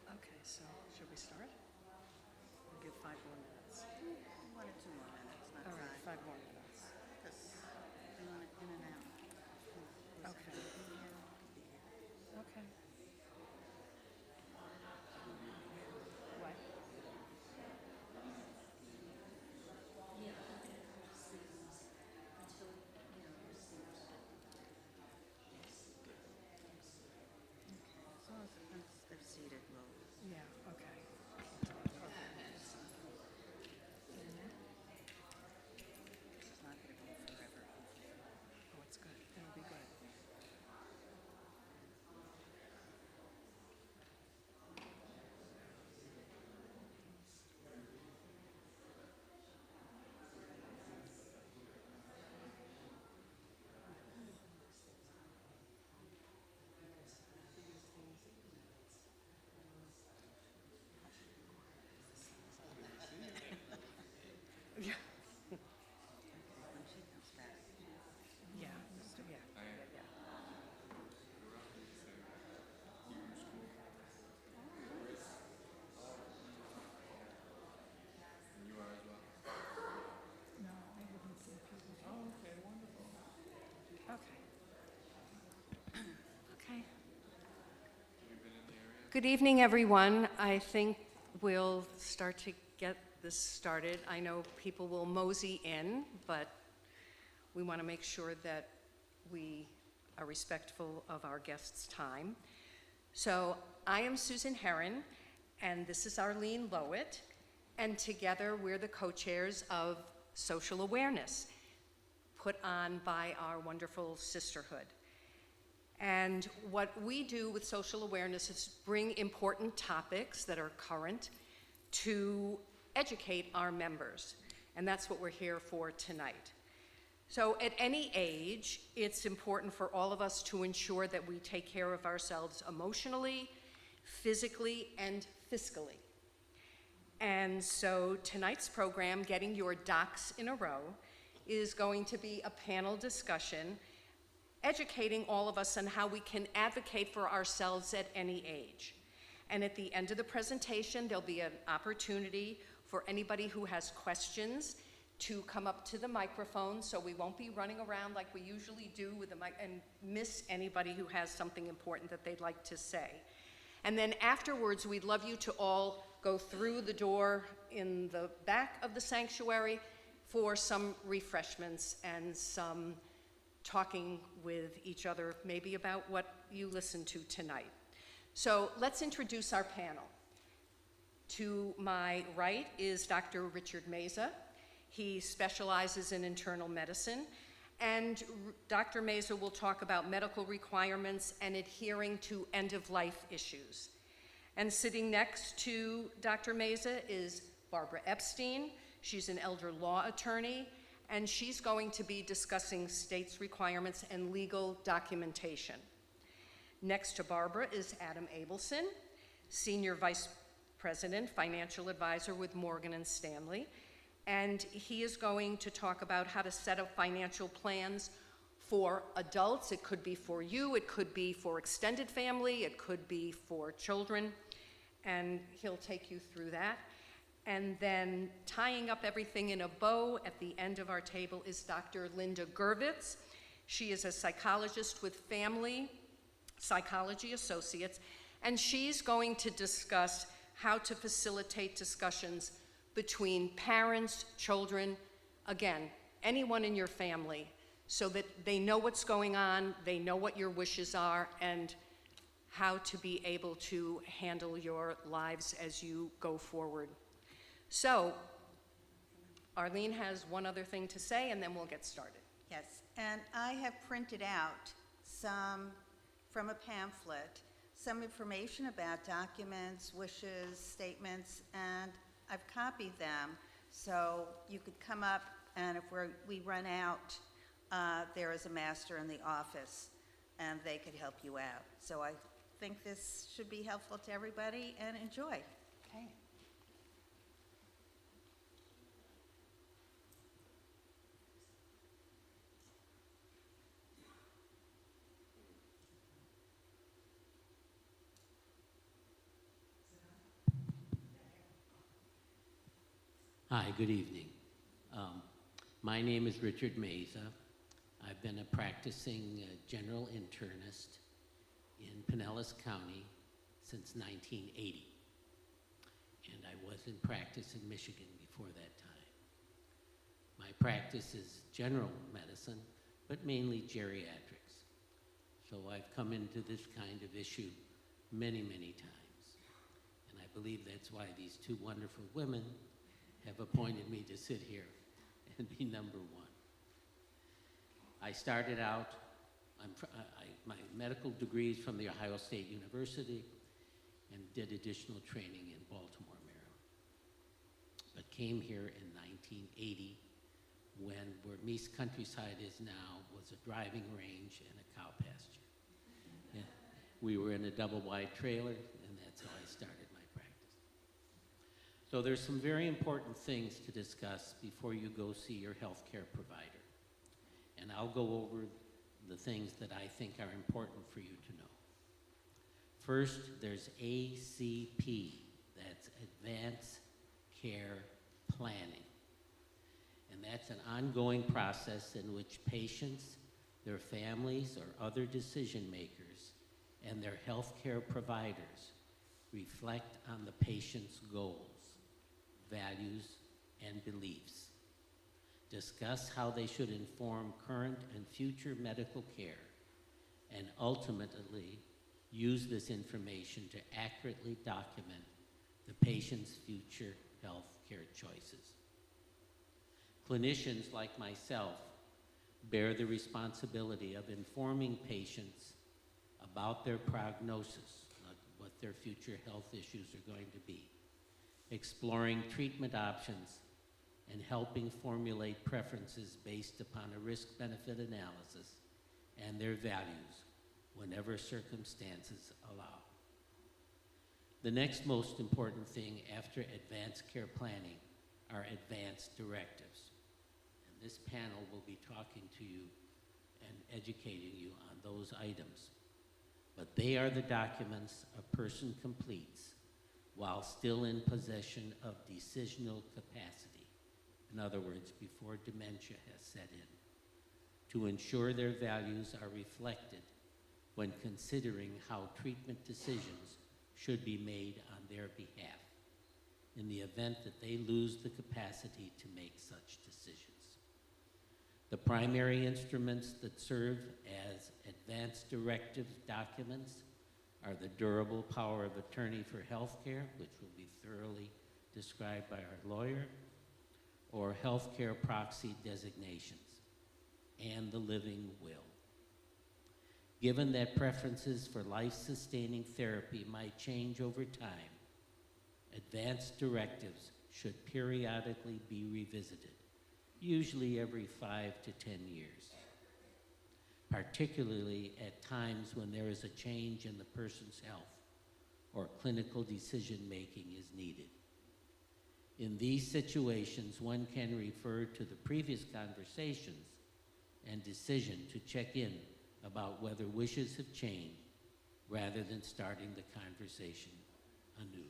Okay, so should we start? We'll give 5 more minutes. 1 or 2 more minutes, not All right, 5. 5 more minutes. Because doing it in and out. Okay. Okay. What? As long as they're seated, we'll. Yeah, okay. It's not going to go forever. Oh, it's good. It'll be good. Yeah. When she comes back. Yeah. Yeah. Yeah. You are as well? No, I wouldn't see people. Oh, okay, wonderful. Okay. Okay. Have you been in the area? Good evening, everyone. I think we'll start to get this started. I know people will mosey in, but we want to make sure that we are respectful of our guests' time. So I am Susan Herron, and this is Arlene Lowett, and together we're the co-chairs of Social Awareness, put on by our wonderful sisterhood. And what we do with Social Awareness is bring important topics that are current to educate our members. And that's what we're here for tonight. So at any age, it's important for all of us to ensure that we take care of ourselves emotionally, physically, and fiscally. And so tonight's program, Getting Your Docs in a Row, is going to be a panel discussion educating all of us on how we can advocate for ourselves at any age. And at the end of the presentation, there'll be an opportunity for anybody who has questions to come up to the microphone, so we won't be running around like we usually do with the mic and miss anybody who has something important that they'd like to say. And then afterwards, we'd love you to all go through the door in the back of the sanctuary for some refreshments and some talking with each other, maybe about what you listened to tonight. So let's introduce our panel. To my right is Dr. Richard Meza. He specializes in internal medicine, and Dr. Meza will talk about medical requirements and adhering to end-of-life issues. And sitting next to Dr. Meza is Barbara Epstein. She's an elder law attorney, and she's going to be discussing states' requirements and legal documentation. Next to Barbara is Adam Abelson, Senior Vice President, Financial Advisor with Morgan & Stanley, and he is going to talk about how to set up financial plans for adults. It could be for you, it could be for extended family, it could be for children, and he'll take you through that. And then tying up everything in a bow at the end of our table is Dr. Linda Gervitz. She is a psychologist with Family Psychology Associates, and she's going to discuss how to facilitate discussions between parents, children, again, anyone in your family, so that they know what's going on, they know what your wishes are, and how to be able to handle your lives as you go forward. So, Arlene has one other thing to say, and then we'll get started. Yes, and I have printed out some, from a pamphlet, some information about documents, wishes, statements, and I've copied them. So you could come up, and if we run out, there is a master in the office, and they could help you out. So I think this should be helpful to everybody, and enjoy. Okay. Hi, good evening. My name is Richard Meza. I've been a practicing general internist in Pinellas County since 1980. And I was in practice in Michigan before that time. My practice is general medicine, but mainly geriatrics. So I've come into this kind of issue many, many times. And I believe that's why these two wonderful women have appointed me to sit here and be number one. I started out, my medical degree is from the Ohio State University and did additional training in Baltimore, Maryland. But came here in 1980 when where Meese Countryside is now was a driving range and a cow pasture. Yeah. We were in a double wide trailer, and that's how I started my practice. So there's some very important things to discuss before you go see your healthcare provider. And I'll go over the things that I think are important for you to know. First, there's ACP, that's Advanced Care Planning. And that's an ongoing process in which patients, their families, or other decision makers, and their healthcare providers reflect on the patient's goals, values, and beliefs. Discuss how they should inform current and future medical care, and ultimately use this information to accurately document the patient's future health care choices. Clinicians like myself bear the responsibility of informing patients about their prognosis, what their future health issues are going to be, exploring treatment options, and helping formulate preferences based upon a risk-benefit analysis and their values whenever circumstances allow. The next most important thing after advanced care planning are advanced directives. And this panel will be talking to you and educating you on those items. But they are the documents a person completes while still in possession of decisional capacity. In other words, before dementia has set in, to ensure their values are reflected when considering how treatment decisions should be made on their behalf in the event that they lose the capacity to make such decisions. The primary instruments that serve as advanced directives documents are the durable power of attorney for healthcare, which will be thoroughly described by our lawyer, or healthcare proxy designations, and the living will. Given that preferences for life-sustaining therapy might change over time, advanced directives should periodically be revisited, usually every 5 to 10 years, particularly at times when there is a change in the person's health or clinical decision-making is needed. In these situations, one can refer to the previous conversations and decision to check in about whether wishes have changed rather than starting the conversation anew.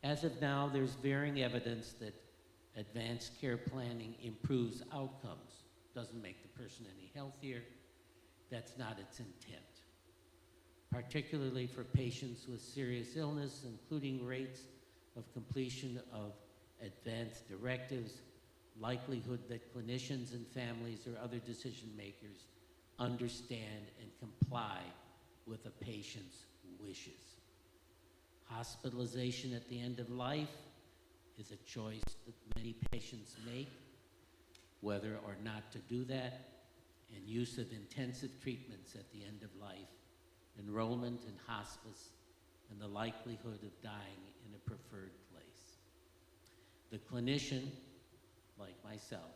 As of now, there's varying evidence that advanced care planning improves outcomes. Doesn't make the person any healthier. That's not its intent. Particularly for patients with serious illness, including rates of completion of advanced directives, likelihood that clinicians and families or other decision makers understand and comply with a patient's wishes. Hospitalization at the end of life is a choice that many patients make, whether or not to do that, and use of intensive treatments at the end of life, enrollment in hospice, and the likelihood of dying in a preferred place. The clinician, like myself,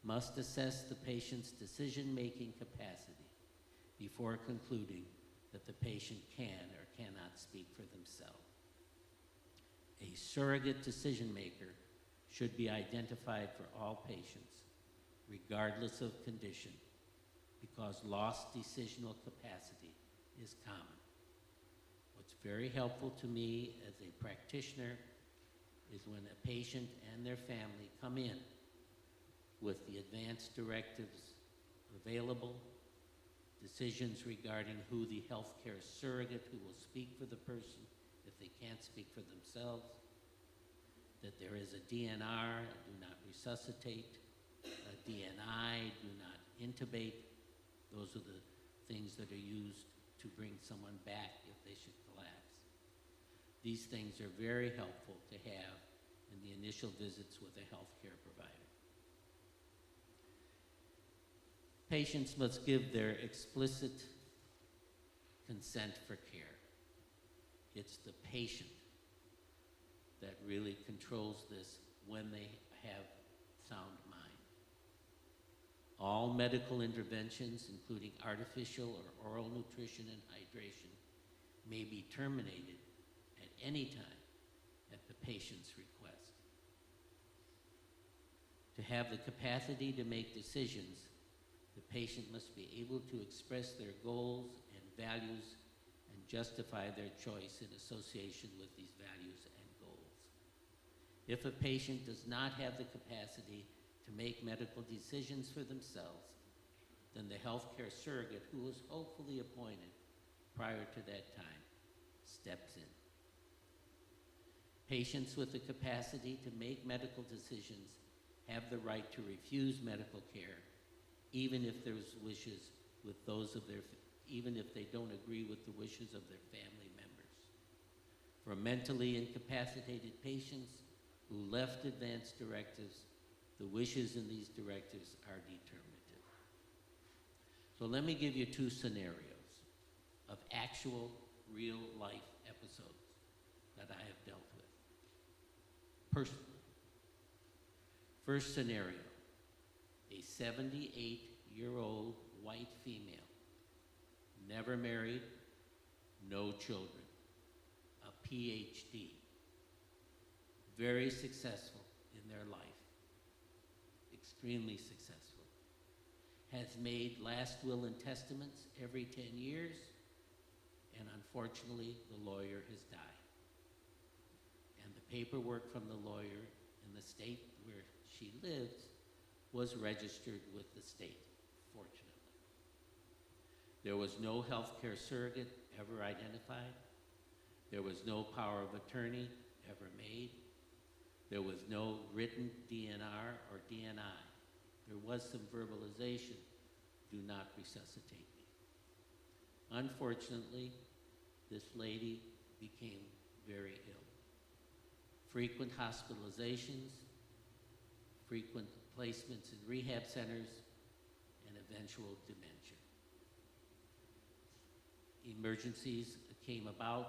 must assess the patient's decision-making capacity before concluding that the patient can or cannot speak for themselves. A surrogate decision-maker should be identified for all patients, regardless of condition, because lost decisional capacity is common. What's very helpful to me as a practitioner is when a patient and their family come in with the advance directives available, decisions regarding who the healthcare surrogate who will speak for the person if they can't speak for themselves, that there is a DNR, do not resuscitate, a DNI, do not intubate. Those are the things that are used to bring someone back if they should collapse. These things are very helpful to have in the initial visits with a healthcare provider. Patients must give their explicit consent for care. It's the patient that really controls this when they have sound mind. All medical interventions, including artificial or oral nutrition and hydration, may be terminated at any time at the patient's request. To have the capacity to make decisions, the patient must be able to express their goals and values and justify their choice in association with these values and goals. If a patient does not have the capacity to make medical decisions for themselves, then the healthcare surrogate, who was hopefully appointed prior to that time, steps in. Patients with the capacity to make medical decisions have the right to refuse medical care, even if there's wishes with those of their, even if they don't agree with the wishes of their family members. For mentally incapacitated patients who left advance directives, the wishes in these directives are determinative. So let me give you two scenarios of actual real-life episodes that I have dealt with personally. First scenario, a 78-year-old white female, never married, no children, a PhD, very successful in their life, extremely successful, has made last will and testaments every 10 years, and unfortunately, the lawyer has died. And the paperwork from the lawyer in the state where she lives was registered with the state, fortunately. There was no healthcare surrogate ever identified. There was no power of attorney ever made. There was no written DNR or DNI. There was some verbalization, do not resuscitate me. Unfortunately, this lady became very ill. Frequent hospitalizations, frequent placements in rehab centers, and eventual dementia. Emergencies came about.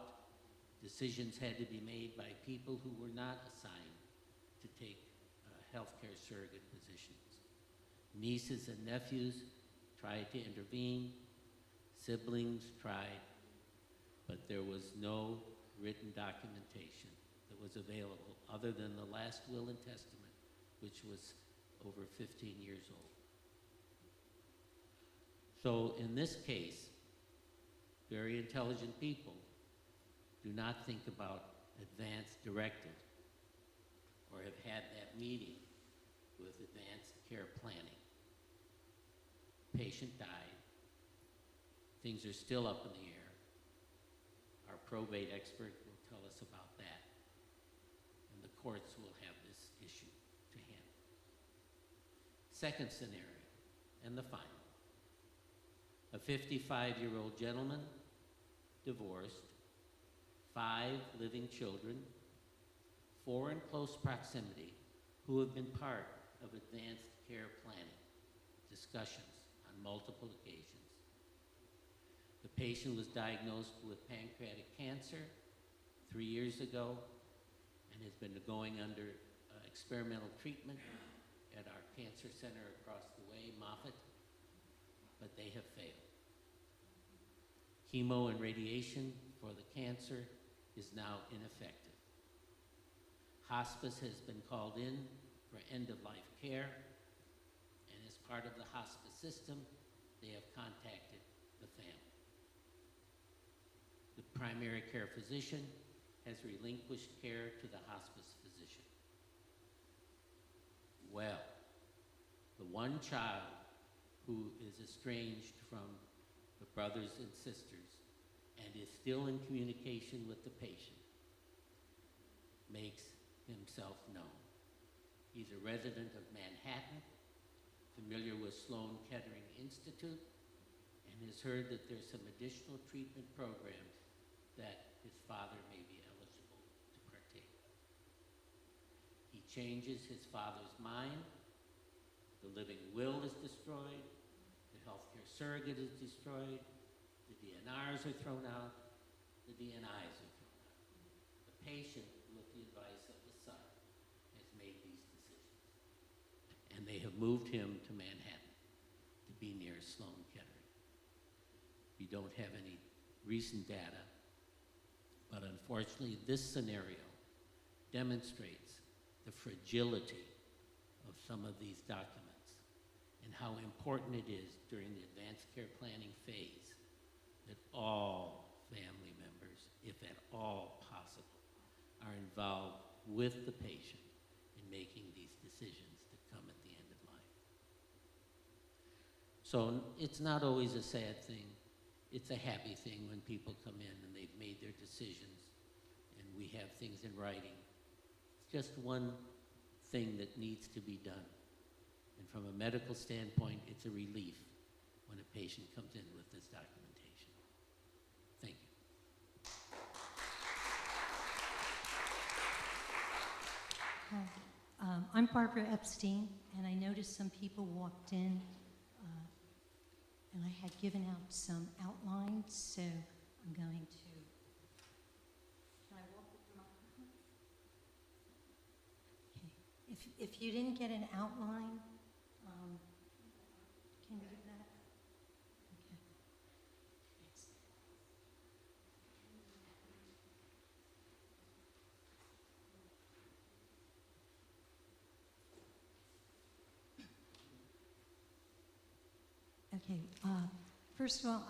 Decisions had to be made by people who were not assigned to take healthcare surrogate positions. Nieces and nephews tried to intervene. Siblings tried, but there was no written documentation that was available other than the last will and testament, which was over 15 years old. So in this case, very intelligent people do not think about advance directive or have had that meeting with advanced care planning. Patient died. Things are still up in the air. Our probate expert will tell us about that. And the courts will have this issue to handle. Second scenario, and the final. A 55-year-old gentleman, divorced, 5 living children, 4 in close proximity who have been part of advanced care planning discussions on multiple occasions. The patient was diagnosed with pancreatic cancer 3 years ago and has been going under experimental treatment at our cancer center across the way, Moffitt, but they have failed. Chemo and radiation for the cancer is now ineffective. Hospice has been called in for end-of-life care, and as part of the hospice system, they have contacted the family. The primary care physician has relinquished care to the hospice physician. Well, the one child who is estranged from the brothers and sisters and is still in communication with the patient makes himself known. He's a resident of Manhattan, familiar with Sloan Kettering Institute, and has heard that there's some additional treatment programs that his father may be eligible to partake of. He changes his father's mind. The living will is destroyed. The healthcare surrogate is destroyed. The DNRs are thrown out. The DNIs are thrown out. The patient, with the advice of the son, has made these decisions. And they have moved him to Manhattan to be near Sloan Kettering. We don't have any recent data, but unfortunately this scenario demonstrates the fragility of some of these documents and how important it is during the advanced care planning phase that all family members, if at all possible, are involved with the patient in making these decisions that come at the end of life. So it's not always a sad thing. It's a happy thing when people come in and they've made their decisions and we have things in writing. It's just one thing that needs to be done. And from a medical standpoint, it's a relief when a patient comes in with this documentation. Thank you. Hi, I'm Barbara Epstein, and I noticed some people walked in, and I had given out some outlines, so I'm going to. Can I walk with the microphone? Okay. If you didn't get an outline, can you give that? Okay. Thanks. Okay, first of all,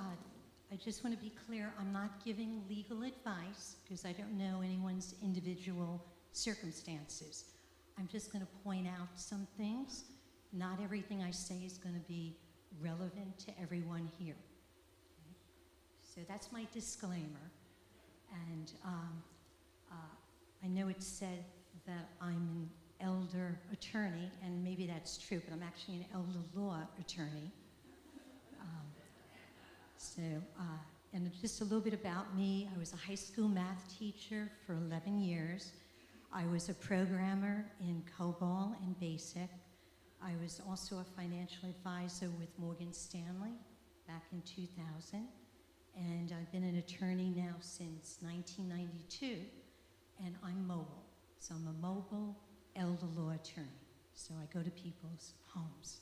I just want to be clear, I'm not giving legal advice because I don't know anyone's individual circumstances. I'm just going to point out some things. Not everything I say is going to be relevant to everyone here. Okay? So that's my disclaimer. And I know it said that I'm an elder attorney, and maybe that's true, but I'm actually an elder law attorney. And just a little bit about me. I was a high school math teacher for 11 years. I was a programmer in COBOL and BASIC. I was also a financial advisor with Morgan Stanley back in 2000. And I've been an attorney now since 1992, and I'm mobile. So I'm a mobile elder law attorney. So I go to people's homes.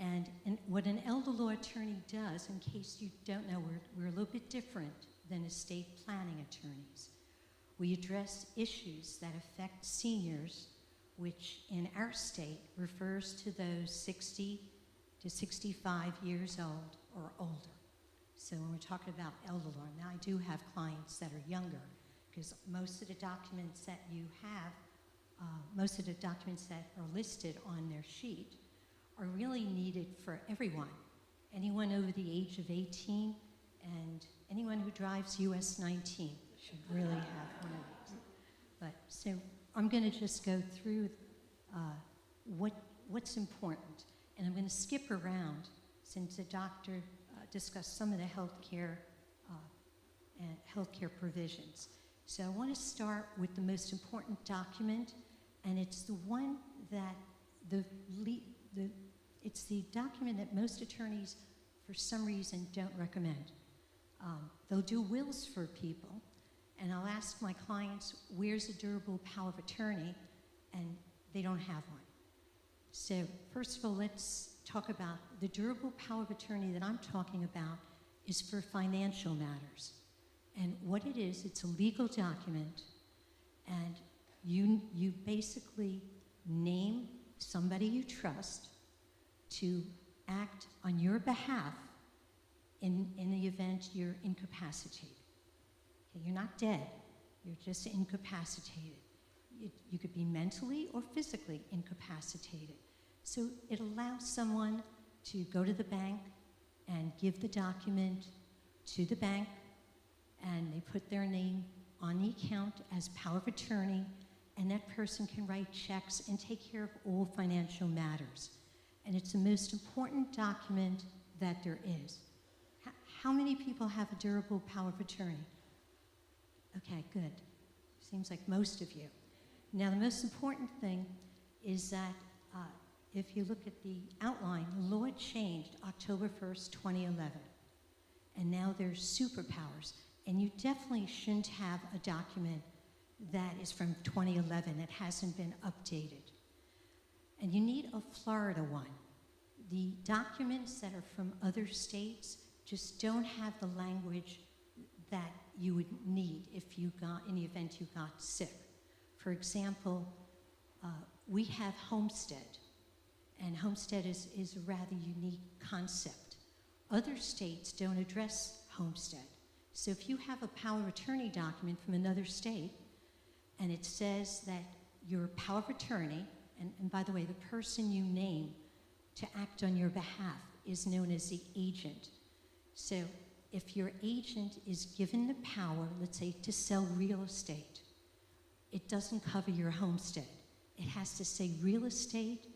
And what an elder law attorney does, in case you don't know, we're a little bit different than estate planning attorneys. We address issues that affect seniors, which in our state refers to those 60 to 65 years old or older. So when we're talking about elder law, now I do have clients that are younger, because most of the documents that you have, most of the documents that are listed on their sheet are really needed for everyone. Anyone over the age of 18 and anyone who drives US 19 should really have one of these. But so I'm going to just go through what's important, and I'm going to skip around since the doctor discussed some of the healthcare provisions. So I want to start with the most important document, and it's the one that it's the document that most attorneys, for some reason, don't recommend. They'll do wills for people, and I'll ask my clients, where's a durable power of attorney? And they don't have one. So first of all, let's talk about the durable power of attorney that I'm talking about is for financial matters. And what it is, it's a legal document, and you basically name somebody you trust to act on your behalf in the event you're incapacitated. Okay, you're not dead, you're just incapacitated. You could be mentally or physically incapacitated. So it allows someone to go to the bank and give the document to the bank, and they put their name on the account as power of attorney, and that person can write checks and take care of all financial matters. And it's the most important document that there is. How many people have a durable power of attorney? Okay, good. Seems like most of you. Now, the most important thing is that if you look at the outline, the law changed October 1st, 2011. And now there's superpowers. And you definitely shouldn't have a document that is from 2011 that hasn't been updated. And you need a Florida one. The documents that are from other states just don't have the language that you would need if you got, in the event you got sick. For example, we have Homestead, and Homestead is a rather unique concept. Other states don't address Homestead. So if you have a power of attorney document from another state, and it says that your power of attorney, and by the way, the person you name to act on your behalf is known as the agent. So if your agent is given the power, let's say, to sell real estate, it doesn't cover your homestead. It has to say real estate,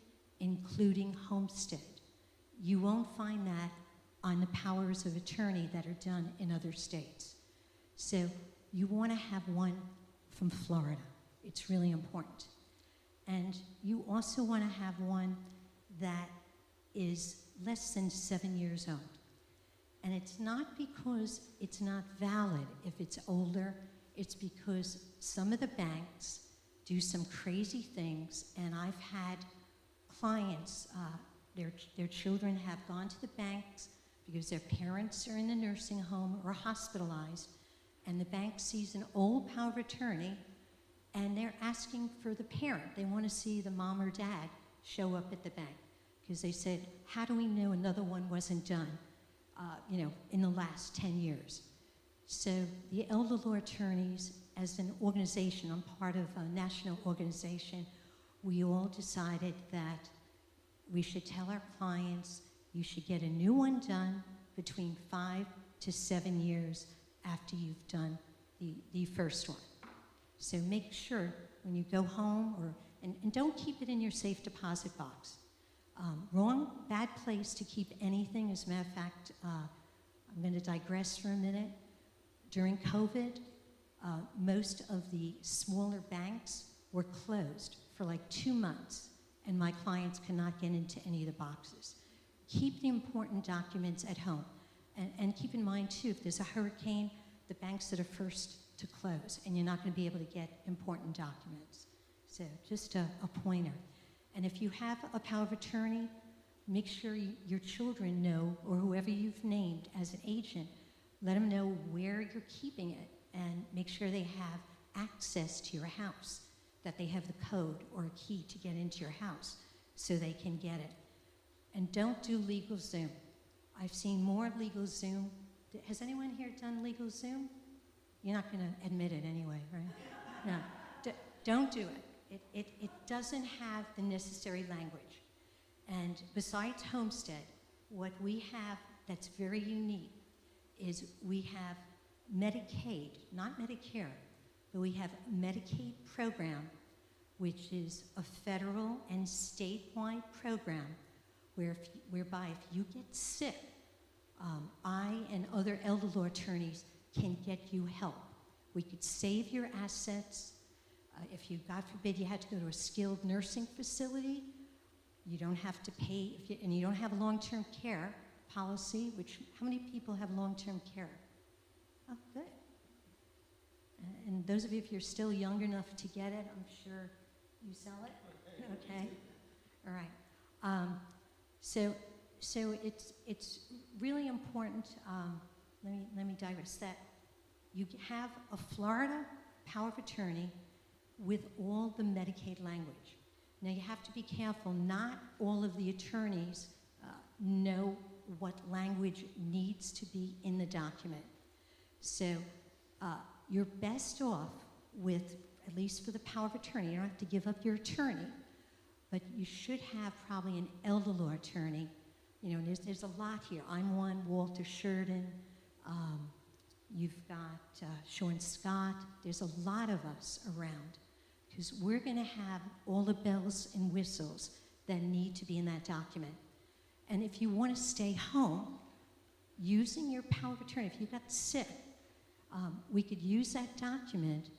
including homestead. You won't find that on the powers of attorney that are done in other states. So you want to have one from Florida. It's really important. And you also want to have one that is less than 7 years old. And it's not because it's not valid if it's older, it's because some of the banks do some crazy things, and I've had clients, their children have gone to the banks because their parents are in the nursing home or hospitalized, and the bank sees an old power of attorney, and they're asking for the parent. They want to see the mom or dad show up at the bank because they said, how do we know another one wasn't done, in the last 10 years? So the elder law attorneys, as an organization, I'm part of a national organization, we all decided that we should tell our clients, you should get a new one done between 5 to 7 years after you've done the first one. So make sure when you go home, and don't keep it in your safe deposit box. Bad place to keep anything. As a matter of fact, I'm going to digress for a minute. During COVID, most of the smaller banks were closed for like 2 months, and my clients could not get into any of the boxes. Keep the important documents at home. And keep in mind, too, if there's a hurricane, the banks that are first to close, and you're not going to be able to get important documents. So just a pointer. And if you have a power of attorney, make sure your children know, or whoever you've named as an agent, let them know where you're keeping it, and make sure they have access to your house, that they have the code or a key to get into your house so they can get it. And don't do LegalZoom. I've seen more LegalZoom. Has anyone here done LegalZoom? You're not going to admit it anyway, right? No, don't do it. It doesn't have the necessary language. And besides Homestead, what we have that's very unique is we have Medicaid, not Medicare, but we have a Medicaid program, which is a federal and statewide program whereby if you get sick, I and other elder law attorneys can get you help. We could save your assets. If you, God forbid, you had to go to a skilled nursing facility, you don't have to pay, and you don't have a long-term care policy, which, how many people have long-term care? Oh, good. And those of you, if you're still young enough to get it, I'm sure you sell it? Okay. All right. So it's really important, let me digress, that you have a Florida power of attorney with all the Medicaid language. Now you have to be careful, not all of the attorneys know what language needs to be in the document. So you're best off with, at least for the power of attorney, you don't have to give up your attorney, but you should have probably an elder law attorney. You know, there's a lot here. I'm one, Walter Sheridan, you've got Sean Scott. There's a lot of us around because we're going to have all the bells and whistles that need to be in that document. And if you want to stay home, using your power of attorney, if you got sick, we could use that document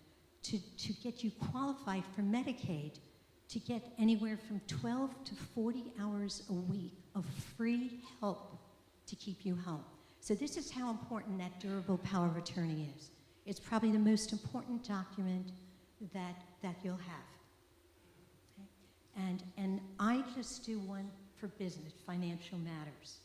to get you qualified for Medicaid, to get anywhere from 12 to 40 hours a week of free help to keep you home. So this is how important that durable power of attorney is. It's probably the most important document that you'll have. Okay? And I just do one for business, financial matters.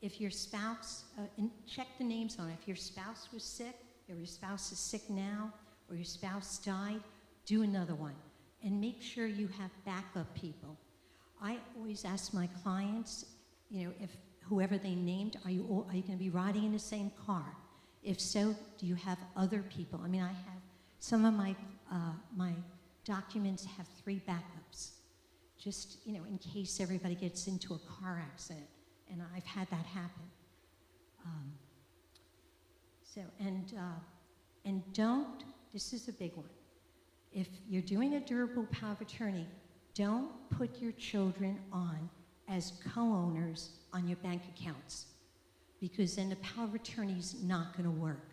If your spouse, and check the names on it, if your spouse was sick, or your spouse is sick now, or your spouse died, do another one. And make sure you have backup people. I always ask my clients, you know, if whoever they named, are you going to be riding in the same car? If so, do you have other people? I mean, I have some of my documents have 3 backups, just, you know, in case everybody gets into a car accident, and I've had that happen. And don't, this is a big one. If you're doing a durable power of attorney, don't put your children on as co-owners on your bank accounts, because then the power of attorney is not going to work.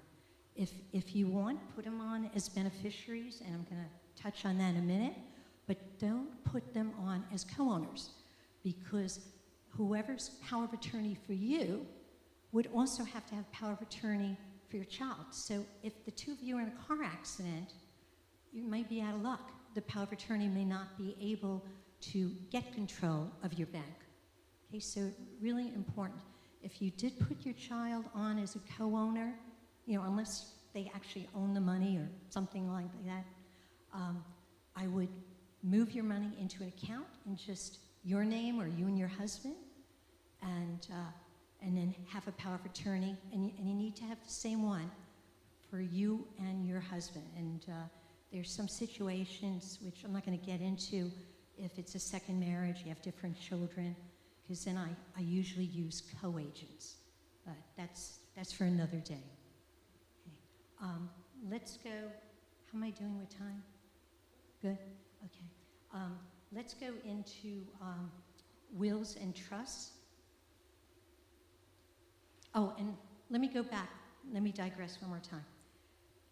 If you want, put them on as beneficiaries, and I'm going to touch on that in a minute, but don't put them on as co-owners, because whoever's power of attorney for you would also have to have power of attorney for your child. So if the two of you are in a car accident, you might be out of luck. The power of attorney may not be able to get control of your bank. Okay, so really important. If you did put your child on as a co-owner, you know, unless they actually own the money or something like that, I would move your money into an account in just your name or you and your husband, and then have a power of attorney, and you need to have the same one for you and your husband. And there's some situations which I'm not going to get into. If it's a second marriage, you have different children, because then I usually use co-agents. But that's for another day. Okay. Let's go, how am I doing with time? Good? Okay. Let's go into wills and trusts. Oh, and let me go back. Let me digress one more time.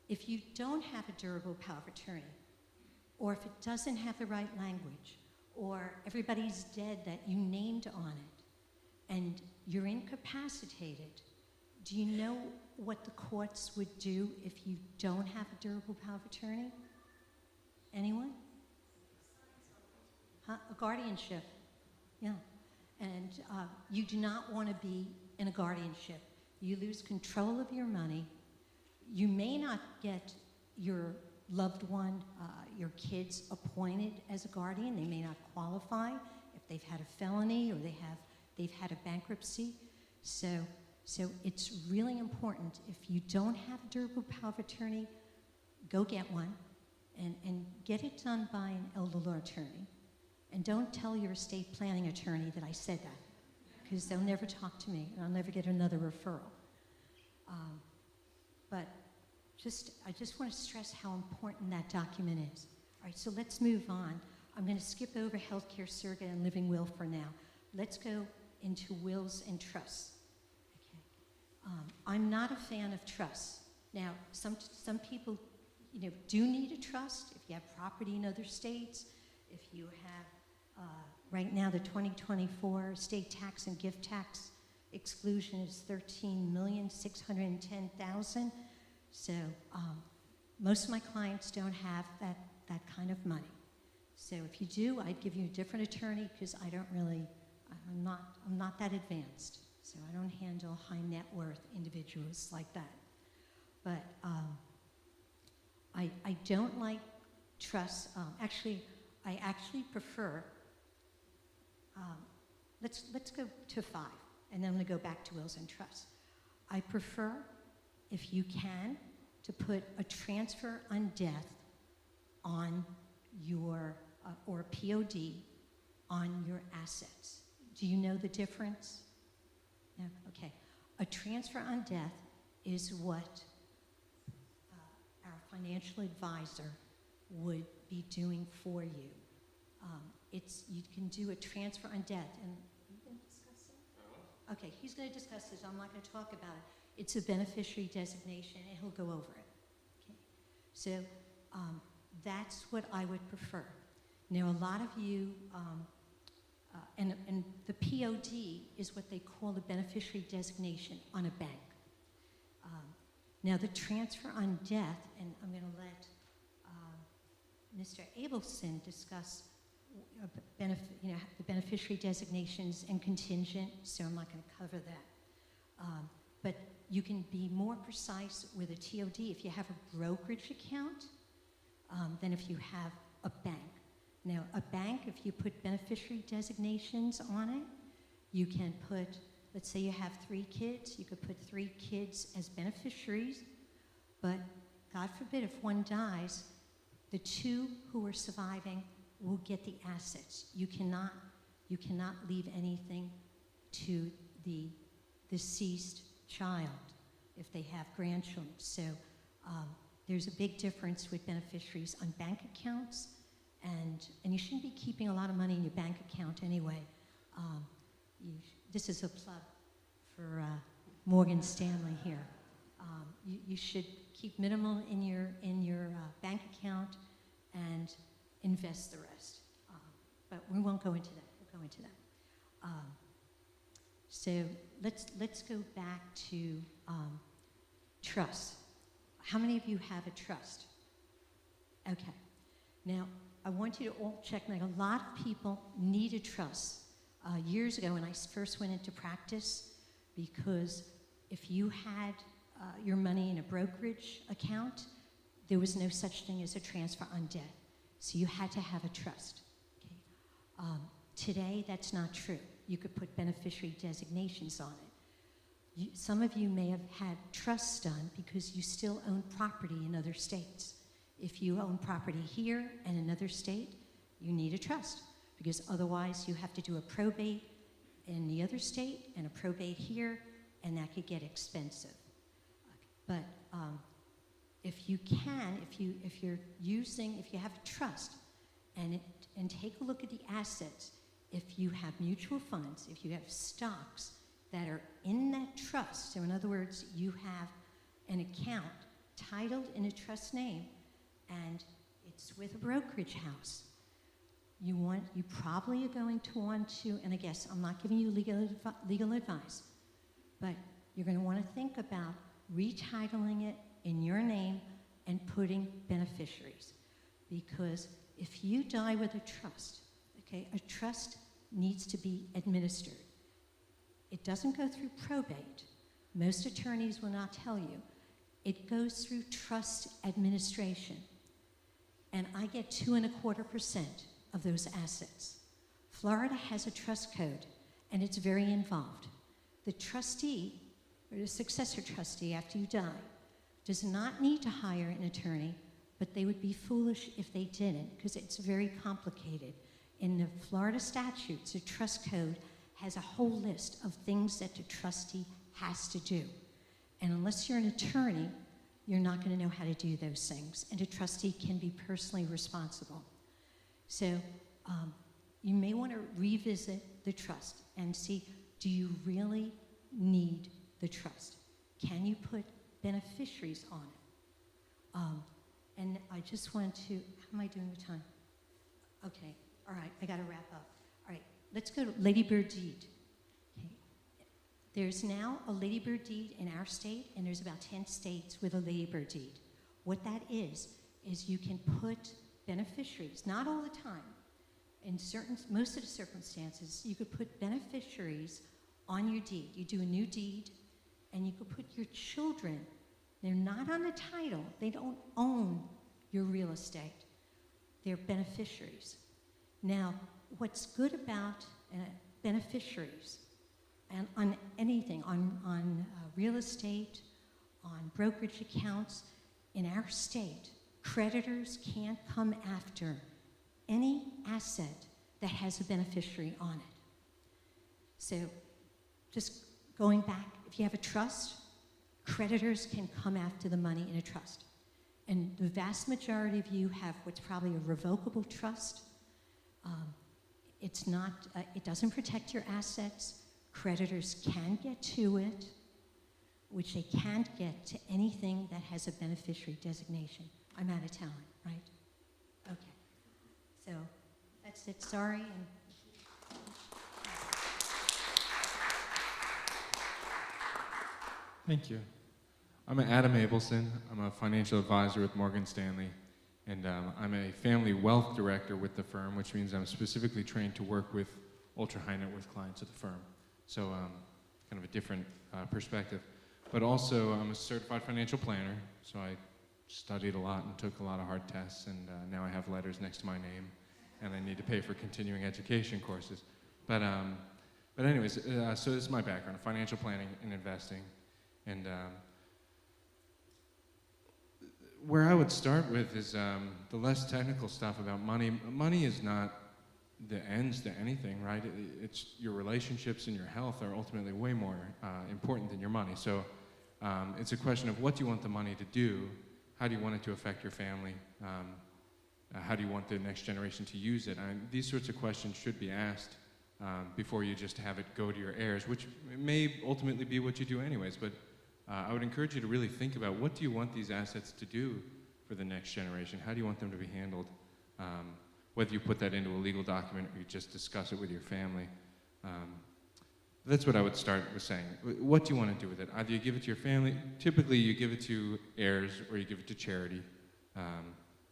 If you don't have a durable power of attorney, or if it doesn't have the right language, or everybody's dead that you named on it, and you're incapacitated, do you know what the courts would do if you don't have a durable power of attorney? Anyone? Huh? A guardianship. Yeah. And you do not want to be in a guardianship. You lose control of your money. You may not get your loved one, your kids appointed as a guardian. They may not qualify if they've had a felony or they've had a bankruptcy. So it's really important. If you don't have a durable power of attorney, go get one and get it done by an elder law attorney. And don't tell your estate planning attorney that I said that, because they'll never talk to me and I'll never get another referral. But I just want to stress how important that document is. All right, so let's move on. I'm going to skip over healthcare surrogate and living will for now. Let's go into wills and trusts. Okay. I'm not a fan of trusts. Now, some people, do need a trust if you have property in other states, if you have, right now, the 2024 state tax and gift tax exclusion is $13,610,000. So most of my clients don't have that kind of money. So if you do, I'd give you a different attorney because I'm not that advanced. So I don't handle high net worth individuals like that. But I don't like trusts. I actually prefer, let's go to 5, and then I'm going to go back to wills and trusts. I prefer, if you can, to put a transfer on death on your, or a POD on your assets. Do you know the difference? No? Okay. A transfer on death is what our financial advisor would be doing for you. You can do a transfer on death, and you going to discuss it? Okay, he's going to discuss this. I'm not going to talk about it. It's a beneficiary designation, and he'll go over it. Okay, so that's what I would prefer. Now, a lot of you, and the POD is what they call the beneficiary designation on a bank. Now, the transfer on death, and I'm going to let Mr. Abelson discuss the beneficiary designations and contingent, so I'm not going to cover that. But you can be more precise with a TOD if you have a brokerage account than if you have a bank. Now, a bank, if you put beneficiary designations on it, you can put, let's say you have 3 kids, you could put 3 kids as beneficiaries, but God forbid if one dies, the 2 who are surviving will get the assets. You cannot leave anything to the deceased child if they have grandchildren. So there's a big difference with beneficiaries on bank accounts, and you shouldn't be keeping a lot of money in your bank account anyway. This is a plug for Morgan Stanley here. You should keep minimal in your bank account and invest the rest. But we won't go into that. We'll go into that. So let's go back to trust. How many of you have a trust? Okay. Now, I want you to all check. Like, a lot of people need a trust. Years ago when I first went into practice, because if you had your money in a brokerage account, there was no such thing as a transfer on debt. So you had to have a trust. Okay? Today, that's not true. You could put beneficiary designations on it. Some of you may have had trusts done because you still own property in other states. If you own property here and another state, you need a trust, because otherwise you have to do a probate in the other state and a probate here, and that could get expensive. But if you can, if you have a trust, and take a look at the assets, if you have mutual funds, if you have stocks that are in that trust, so in other words, you have an account titled in a trust name, and it's with a brokerage house, you probably are going to want to, and I guess I'm not giving you legal advice, but you're going to want to think about retitling it in your name and putting beneficiaries. Because if you die with a trust, okay, a trust needs to be administered. It doesn't go through probate. Most attorneys will not tell you. It goes through trust administration. And I get 2.25% of those assets. Florida has a trust code, and it's very involved. The trustee, or the successor trustee after you die, does not need to hire an attorney, but they would be foolish if they didn't, because it's very complicated. In the Florida statutes, the trust code has a whole list of things that the trustee has to do. And unless you're an attorney, you're not going to know how to do those things. And a trustee can be personally responsible. So you may want to revisit the trust and see, do you really need the trust? Can you put beneficiaries on it? And I just want to, how am I doing with time? Okay, all right, I got to wrap up. All right, let's go to Lady Bird deed. Okay. There's now a Lady Bird deed in our state, and there's about 10 states with a Lady Bird deed. What that is you can put beneficiaries, not all the time, in most of the circumstances, you could put beneficiaries on your deed. You do a new deed, and you could put your children. They're not on the title. They don't own your real estate. They're beneficiaries. Now, what's good about beneficiaries, and on anything, on real estate, on brokerage accounts, in our state, creditors can't come after any asset that has a beneficiary on it. So, just going back, if you have a trust, creditors can come after the money in a trust. And the vast majority of you have what's probably a revocable trust. It's not, it doesn't protect your assets. Creditors can get to it, which they can't get to anything that has a beneficiary designation. I'm out of time, right? Okay. So that's it. Sorry. Thank you. I'm Adam Abelson. I'm a financial advisor with Morgan Stanley, and I'm a family wealth director with the firm, which means I'm specifically trained to work with ultra high net worth clients at the firm. So kind of a different perspective. But also I'm a certified financial planner, so I studied a lot and took a lot of hard tests, and now I have letters next to my name, and I need to pay for continuing education courses. But anyways, so this is my background, financial planning and investing. And where I would start with is the less technical stuff about money. Money is not the ends to anything, right? It's your relationships and your health are ultimately way more important than your money. So it's a question of what do you want the money to do? How do you want it to affect your family? How do you want the next generation to use it? These sorts of questions should be asked before you just have it go to your heirs, which may ultimately be what you do anyways. But I would encourage you to really think about what do you want these assets to do for the next generation? How do you want them to be handled? Whether you put that into a legal document or you just discuss it with your family. That's what I would start with saying. What do you want to do with it? Either you give it to your family, typically you give it to heirs, or you give it to charity.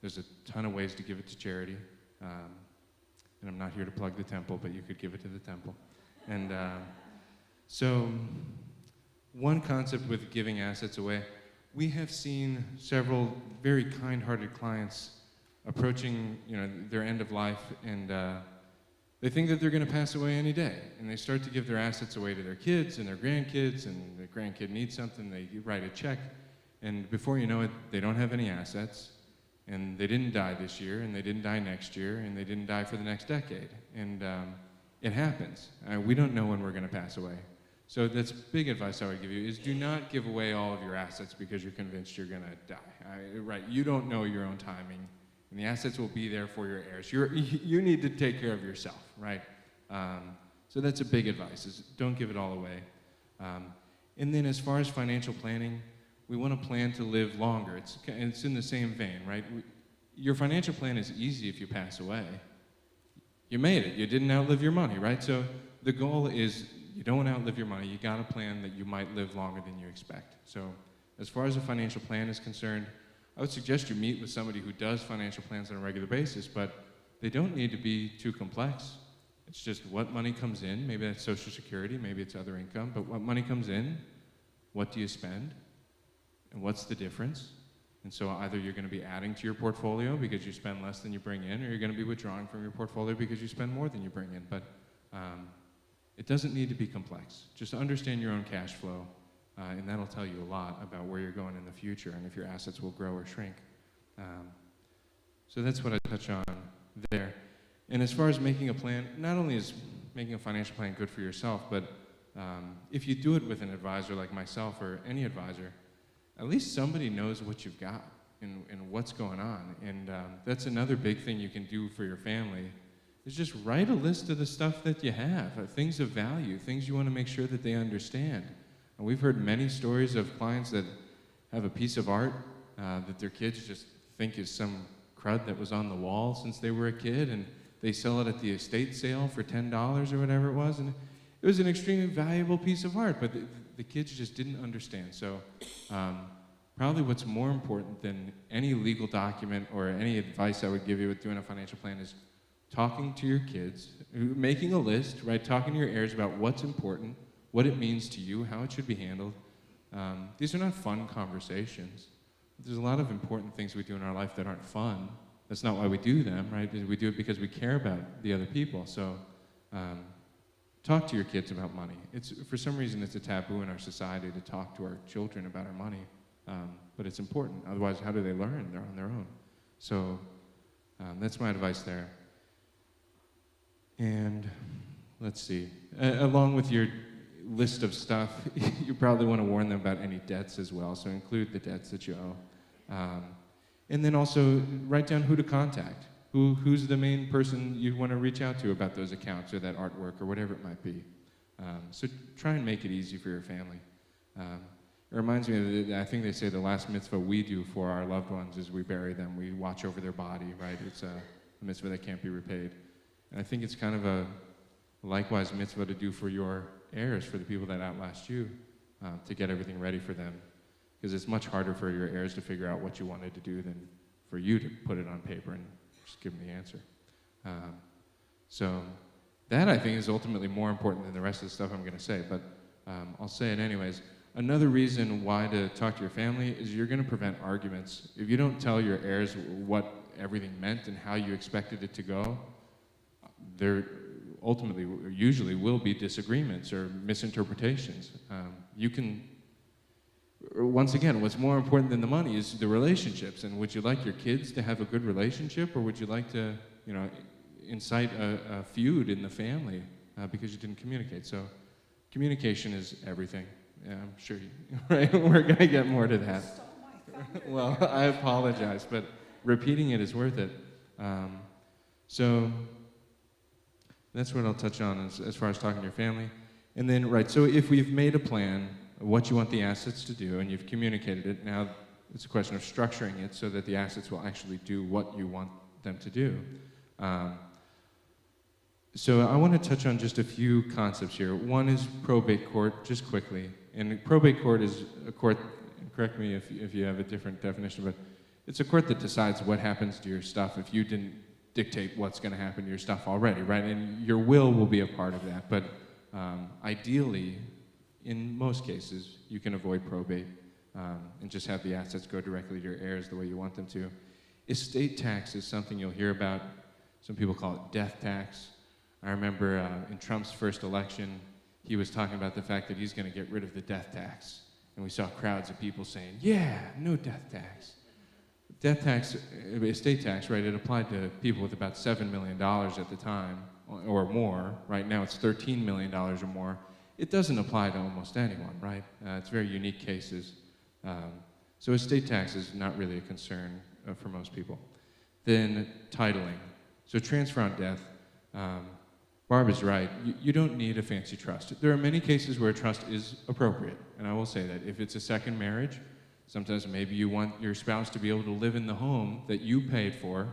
There's a ton of ways to give it to charity. And I'm not here to plug the temple, but you could give it to the temple. And so one concept with giving assets away, we have seen several very kind-hearted clients approaching their end of life, and they think that they're going to pass away any day, and they start to give their assets away to their kids and their grandkids, and the grandkid needs something, they write a check, and before you know it, they don't have any assets, and they didn't die this year, and they didn't die next year, and they didn't die for the next decade, and it happens. We don't know when we're going to pass away. So that's big advice I would give you, is do not give away all of your assets because you're convinced you're going to die. Right? You don't know your own timing. And the assets will be there for your heirs. You need to take care of yourself, right? So that's a big advice, is don't give it all away. And then as far as financial planning, we want to plan to live longer. It's in the same vein, right? Your financial plan is easy if you pass away. You made it. You didn't outlive your money, right? So the goal is you don't want to outlive your money. You got to plan that you might live longer than you expect. So as far as a financial plan is concerned, I would suggest you meet with somebody who does financial plans on a regular basis, but they don't need to be too complex. It's just what money comes in. Maybe that's Social Security, maybe it's other income, but what money comes in, what do you spend, and what's the difference? And so either you're going to be adding to your portfolio because you spend less than you bring in, or you're going to be withdrawing from your portfolio because you spend more than you bring in. But it doesn't need to be complex. Just understand your own cash flow. And that'll tell you a lot about where you're going in the future and if your assets will grow or shrink. So that's what I touch on there. And as far as making a plan, not only is making a financial plan good for yourself, but if you do it with an advisor like myself or any advisor, at least somebody knows what you've got and what's going on. And that's another big thing you can do for your family, is just write a list of the stuff that you have, things of value, things you want to make sure that they understand. And we've heard many stories of clients that have a piece of art that their kids just think is some crud that was on the wall since they were a kid, and they sell it at the estate sale for $10 or whatever it was, and it was an extremely valuable piece of art, but the kids just didn't understand. So probably what's more important than any legal document or any advice I would give you with doing a financial plan is talking to your kids, making a list, right? Talking to your heirs about what's important, what it means to you, how it should be handled. These are not fun conversations. There's a lot of important things we do in our life that aren't fun. That's not why we do them, right? We do it because we care about the other people. So talk to your kids about money. For some reason, it's a taboo in our society to talk to our children about our money. But it's important. Otherwise, how do they learn? They're on their own. So that's my advice there. And let's see. Along with your list of stuff, you probably want to warn them about any debts as well. So include the debts that you owe. And then also write down who to contact. Who's the main person you want to reach out to about those accounts or that artwork or whatever it might be. So try and make it easy for your family. It reminds me of, I think they say the last mitzvah we do for our loved ones is we bury them. We watch over their body, right? It's a mitzvah that can't be repaid. And I think it's kind of a likewise mitzvah to do for your heirs, for the people that outlast you, to get everything ready for them. Because it's much harder for your heirs to figure out what you wanted to do than for you to put it on paper and just give them the answer. So that, I think, is ultimately more important than the rest of the stuff I'm going to say, but I'll say it anyways. Another reason why to talk to your family is you're going to prevent arguments. If you don't tell your heirs what everything meant and how you expected it to go, there ultimately, usually, will be disagreements or misinterpretations. Once again, what's more important than the money is the relationships. And would you like your kids to have a good relationship, or would you like to, incite a feud in the family because you didn't communicate? So, communication is everything. Yeah, I'm sure right? We're going to get more to that. Well, I apologize, but repeating it is worth it. So that's what I'll touch on as far as talking to your family. And then, right, so if we've made a plan of what you want the assets to do and you've communicated it, now it's a question of structuring it so that the assets will actually do what you want them to do. So I want to touch on just a few concepts here. One is probate court, just quickly. And probate court is a court, correct me if you have a different definition, but it's a court that decides what happens to your stuff if you didn't dictate what's going to happen to your stuff already, right? And your will be a part of that. But ideally, in most cases, you can avoid probate and just have the assets go directly to your heirs the way you want them to. Estate tax is something you'll hear about. Some people call it death tax. I remember in Trump's first election, he was talking about the fact that he's going to get rid of the death tax. And we saw crowds of people saying, yeah, no death tax. Death tax, estate tax, right, it applied to people with about $7 million at the time, or more. Right now it's $13 million or more. It doesn't apply to almost anyone, right? It's very unique cases. So estate tax is not really a concern for most people. Then titling. So transfer on death. Barb is right. You don't need a fancy trust. There are many cases where a trust is appropriate, and I will say that. If it's a second marriage, sometimes maybe you want your spouse to be able to live in the home that you paid for,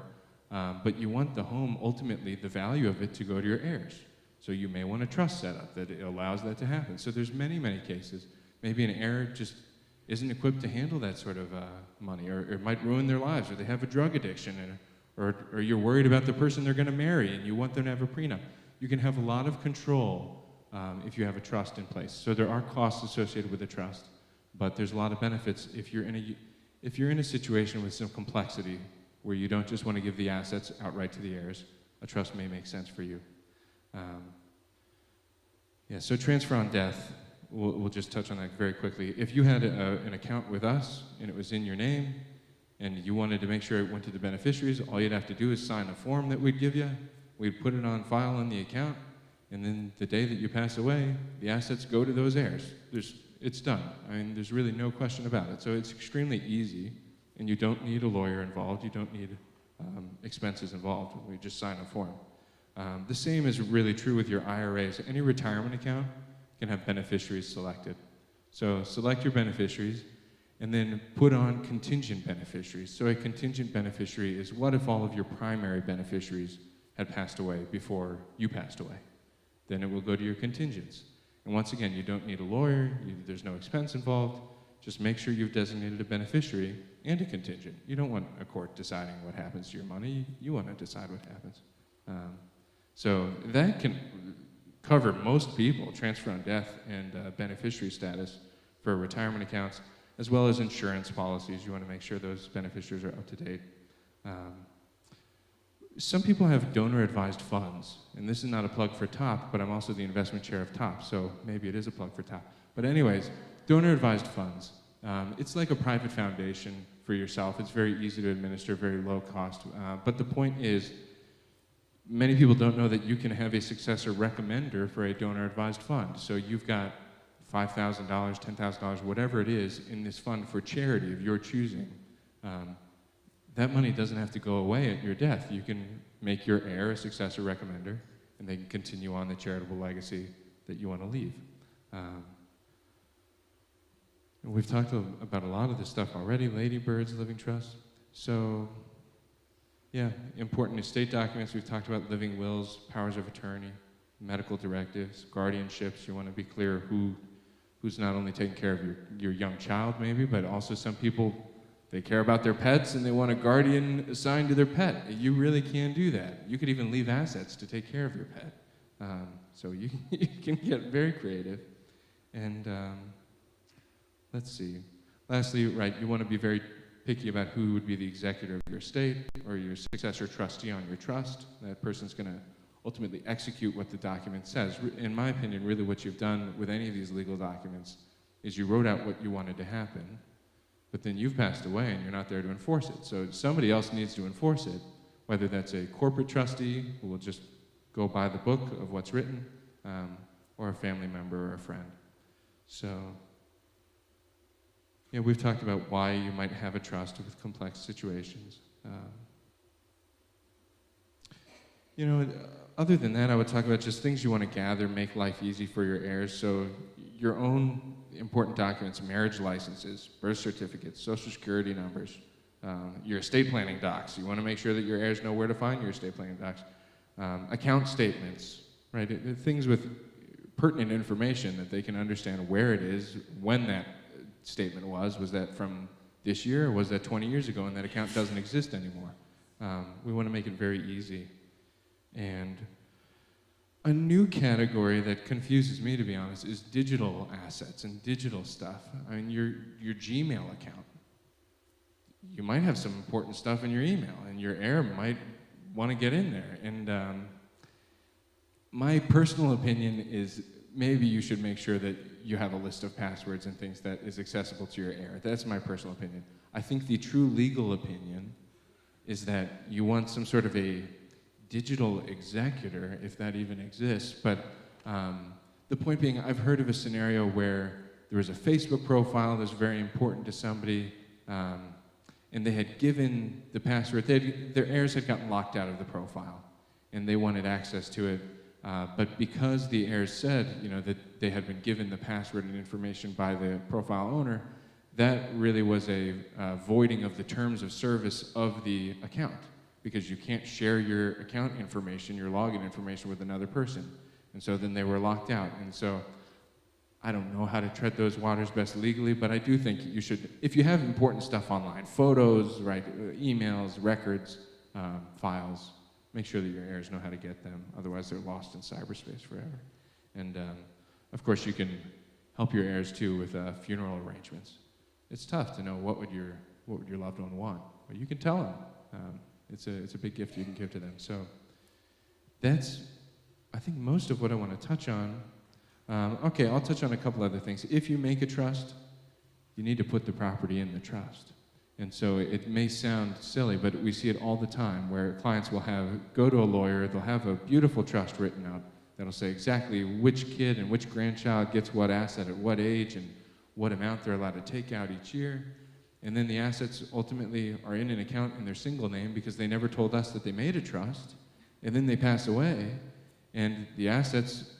but you want the home, ultimately, the value of it to go to your heirs. So you may want a trust set up that allows that to happen. So there's many, many cases. Maybe an heir just isn't equipped to handle that sort of money, or it might ruin their lives, or they have a drug addiction, or you're worried about the person they're going to marry, and you want them to have a prenup. You can have a lot of control if you have a trust in place. So there are costs associated with a trust, but there's a lot of benefits if you're in a situation with some complexity where you don't just want to give the assets outright to the heirs. A trust may make sense for you. So transfer on death, we'll just touch on that very quickly. If you had an account with us and it was in your name and you wanted to make sure it went to the beneficiaries, all you'd have to do is sign a form that we'd give you. We'd put it on file on the account, and then the day that you pass away, the assets go to those heirs. It's done. I mean, there's really no question about it. So it's extremely easy, and you don't need a lawyer involved. You don't need expenses involved. We just sign a form. The same is really true with your IRAs. Any retirement account can have beneficiaries selected. So select your beneficiaries, and then put on contingent beneficiaries. So a contingent beneficiary is what if all of your primary beneficiaries had passed away before you passed away? Then it will go to your contingents. And once again, you don't need a lawyer, there's no expense involved. Just make sure you've designated a beneficiary and a contingent. You don't want a court deciding what happens to your money. You want to decide what happens. So that can cover most people, transfer on death and beneficiary status for retirement accounts, as well as insurance policies. You want to make sure those beneficiaries are up to date. Some people have donor-advised funds, and this is not a plug for TOP, but I'm also the investment chair of TOP, so maybe it is a plug for TOP. But anyways, donor-advised funds. It's like a private foundation for yourself. It's very easy to administer, very low cost. But the point is, many people don't know that you can have a successor recommender for a donor-advised fund. So you've got $5,000, $10,000, whatever it is, in this fund for charity of your choosing. That money doesn't have to go away at your death. You can make your heir a successor recommender, and they can continue on the charitable legacy that you want to leave. And we've talked about a lot of this stuff already, Lady Bird's Living Trust. So, yeah, important estate documents. We've talked about living wills, powers of attorney, medical directives, guardianships. You want to be clear who's not only taking care of your young child maybe, but also some people, they care about their pets and they want a guardian assigned to their pet. You really can do that. You could even leave assets to take care of your pet. So you can get very creative. And let's see. Lastly, right, you want to be very picky about who would be the executor of your estate or your successor trustee on your trust. That person's going to ultimately execute what the document says. In my opinion, really what you've done with any of these legal documents is you wrote out what you wanted to happen, but then you've passed away and you're not there to enforce it. So somebody else needs to enforce it, whether that's a corporate trustee who will just go by the book of what's written, or a family member or a friend. So, yeah, we've talked about why you might have a trust with complex situations. Other than that, I would talk about just things you want to gather, make life easy for your heirs. So your own important documents, marriage licenses, birth certificates, social security numbers, your estate planning docs. You want to make sure that your heirs know where to find your estate planning docs. Account statements, right? Things with pertinent information that they can understand where it is, when that statement was. Was that from this year, or was that 20 years ago, and that account doesn't exist anymore? We want to make it very easy. And a new category that confuses me, to be honest, is digital assets and digital stuff. I mean, your Gmail account. You might have some important stuff in your email, and your heir might want to get in there. And my personal opinion is maybe you should make sure that you have a list of passwords and things that is accessible to your heir. That's my personal opinion. I think the true legal opinion is that you want some sort of a digital executor, if that even exists. But the point being, I've heard of a scenario where there was a Facebook profile that was very important to somebody, and they had given the password. Their heirs had gotten locked out of the profile, and they wanted access to it. But because the heirs said, that they had been given the password and information by the profile owner, that really was a voiding of the terms of service of the account, because you can't share your account information, your login information with another person. And so then they were locked out. And so I don't know how to tread those waters best legally, but I do think you should, if you have important stuff online, photos, right, emails, records, files, make sure that your heirs know how to get them. Otherwise, they're lost in cyberspace forever. And of course, you can help your heirs too with funeral arrangements. It's tough to know what would your loved one want, but you can tell them. It's a big gift you can give to them. So that's, I think, most of what I want to touch on. Okay, I'll touch on a couple other things. If you make a trust, you need to put the property in the trust. And so it may sound silly, but we see it all the time where clients will go to a lawyer, they'll have a beautiful trust written out that'll say exactly which kid and which grandchild gets what asset at what age and what amount they're allowed to take out each year. And then the assets ultimately are in an account in their single name because they never told us that they made a trust. And then they pass away, and the assets,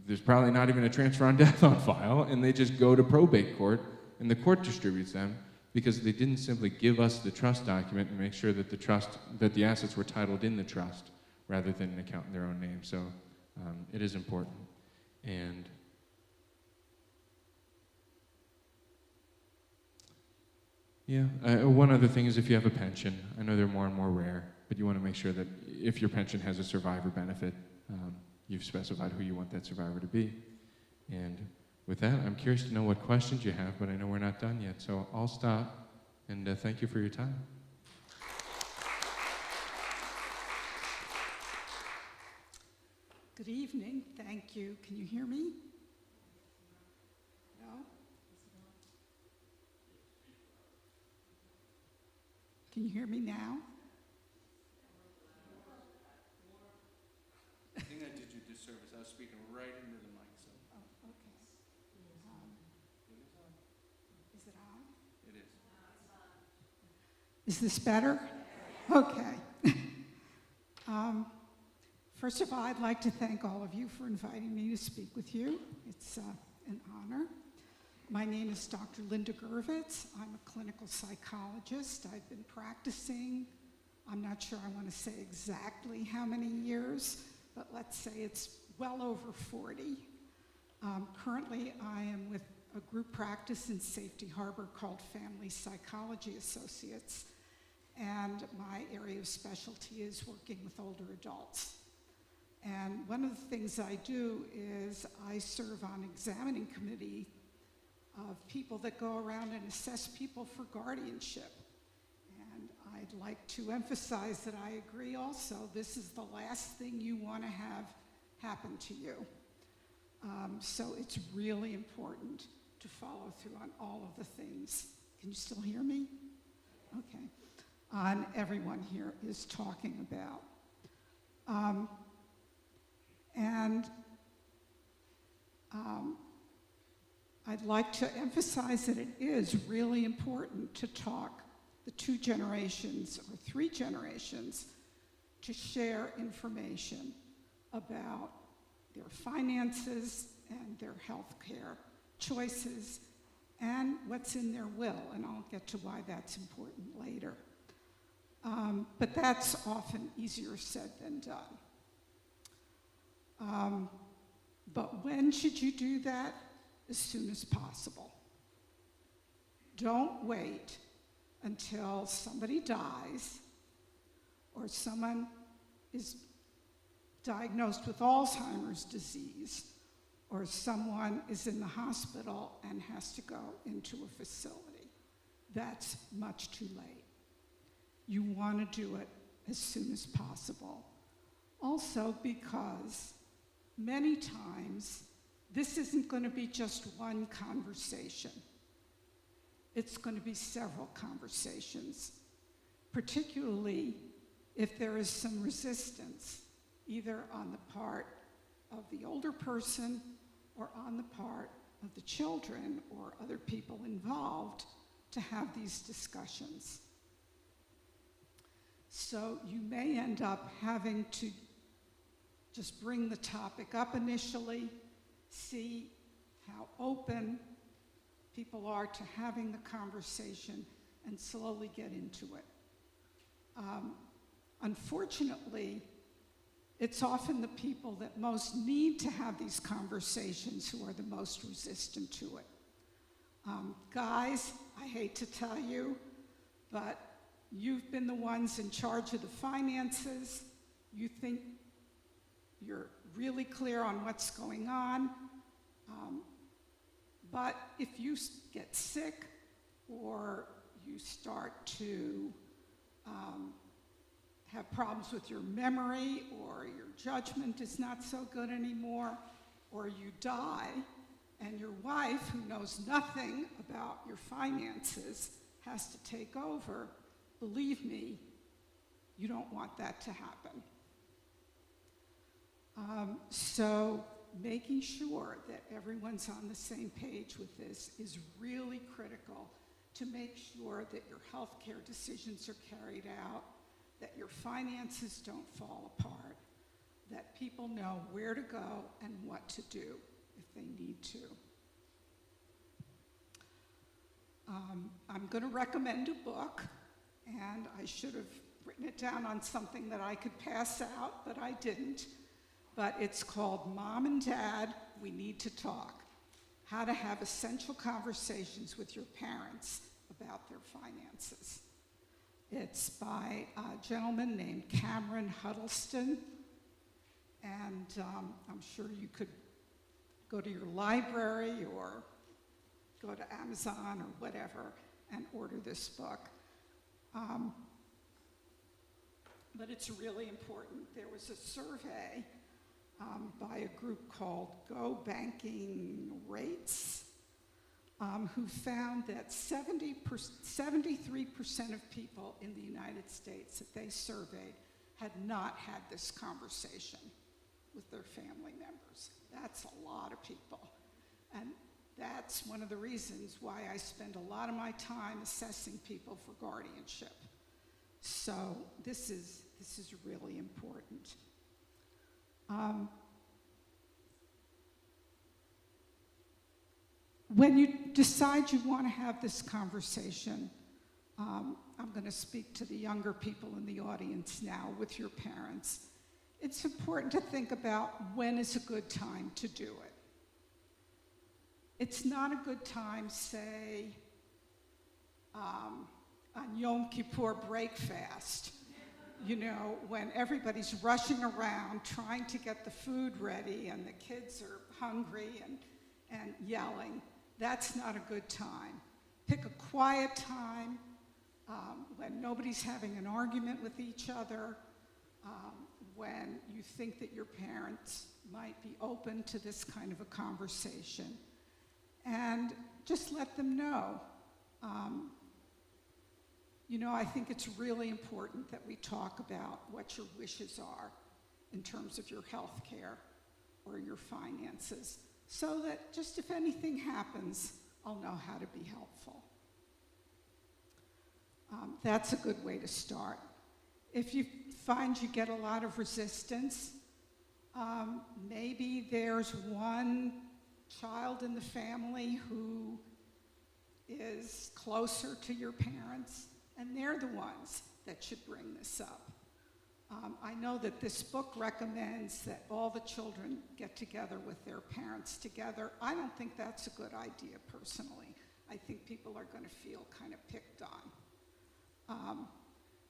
there's probably not even a transfer on death on file, and they just go to probate court, and the court distributes them. because they didn't simply give us the trust document and make sure that the assets were titled in the trust rather than an account in their own name. So it is important. And yeah, one other thing is if you have a pension, I know they're more and more rare, but you want to make sure that if your pension has a survivor benefit, you've specified who you want that survivor to be. And with that, I'm curious to know what questions you have, but I know we're not done yet, so I'll stop, and thank you for your time. Good evening. Thank you. Can you hear me? No? Can you hear me now? I think I did you a disservice. I was speaking right into the mic, so. Oh, okay. Is it on? It is. Is this better? Okay. First of all, I'd like to thank all of you for inviting me to speak with you. It's an honor. My name is Dr. Linda Gervitz. I'm a clinical psychologist. I've been practicing, I'm not sure I want to say exactly how many years, but let's say it's well over 40. Currently, I am with a group practice in Safety Harbor called Family Psychology Associates, and my area of specialty is working with older adults. And one of the things I do is I serve on examining committee of people that go around and assess people for guardianship. And I'd like to emphasize that I agree also, this is the last thing you want to have happen to you. So it's really important to follow through on all of the things. Can you still hear me? Okay. On everyone here is talking about. I'd like to emphasize that it is really important to talk the 2 generations or 3 generations to share information about their finances and their health care choices and what's in their will, and I'll get to why that's important later. But that's often easier said than done. But when should you do that? As soon as possible. Don't wait until somebody dies or someone is diagnosed with Alzheimer's disease or someone is in the hospital and has to go into a facility. That's much too late. You want to do it as soon as possible. Also because many times this isn't going to be just one conversation. It's going to be several conversations, particularly if there is some resistance, either on the part of the older person or on the part of the children or other people involved to have these discussions. So you may end up having to just bring the topic up initially, see how open people are to having the conversation, and slowly get into it. Unfortunately, it's often the people that most need to have these conversations who are the most resistant to it. Guys, I hate to tell you, but you've been the ones in charge of the finances. You think you're really clear on what's going on. But if you get sick or you start to have problems with your memory or your judgment is not so good anymore, or you die and your wife, who knows nothing about your finances, has to take over, believe me, you don't want that to happen. So making sure that everyone's on the same page with this is really critical to make sure that your healthcare decisions are carried out, that your finances don't fall apart, that people know where to go and what to do if they need to. I'm going to recommend a book, and I should have written it down on something that I could pass out, but I didn't. But it's called Mom and Dad, We Need to Talk: How to Have Essential Conversations with Your Parents About Their Finances. It's by a gentleman named Cameron Huddleston, and I'm sure you could go to your library or go to Amazon or whatever and order this book. But it's really important. There was a survey by a group called Go Banking Rates, who found that 73% of people in the United States that they surveyed had not had this conversation with their family members. That's a lot of people. And that's one of the reasons why I spend a lot of my time assessing people for guardianship. So this is really important. When you decide you want to have this conversation, I'm going to speak to the younger people in the audience now with your parents. It's important to think about when is a good time to do it. It's not a good time, say, on Yom Kippur break fast, you know, when everybody's rushing around trying to get the food ready and the kids are hungry and yelling. That's not a good time. Pick a quiet time when nobody's having an argument with each other, when you think that your parents might be open to this kind of a conversation. And just let them know. You know, I think it's really important that we talk about what your wishes are in terms of your health care or your finances, so that just if anything happens, I'll know how to be helpful. That's a good way to start. If you find you get a lot of resistance, maybe there's one child in the family who is closer to your parents, and they're the ones that should bring this up. I know that this book recommends that all the children get together with their parents together. I don't think that's a good idea personally. I think people are going to feel kind of picked on.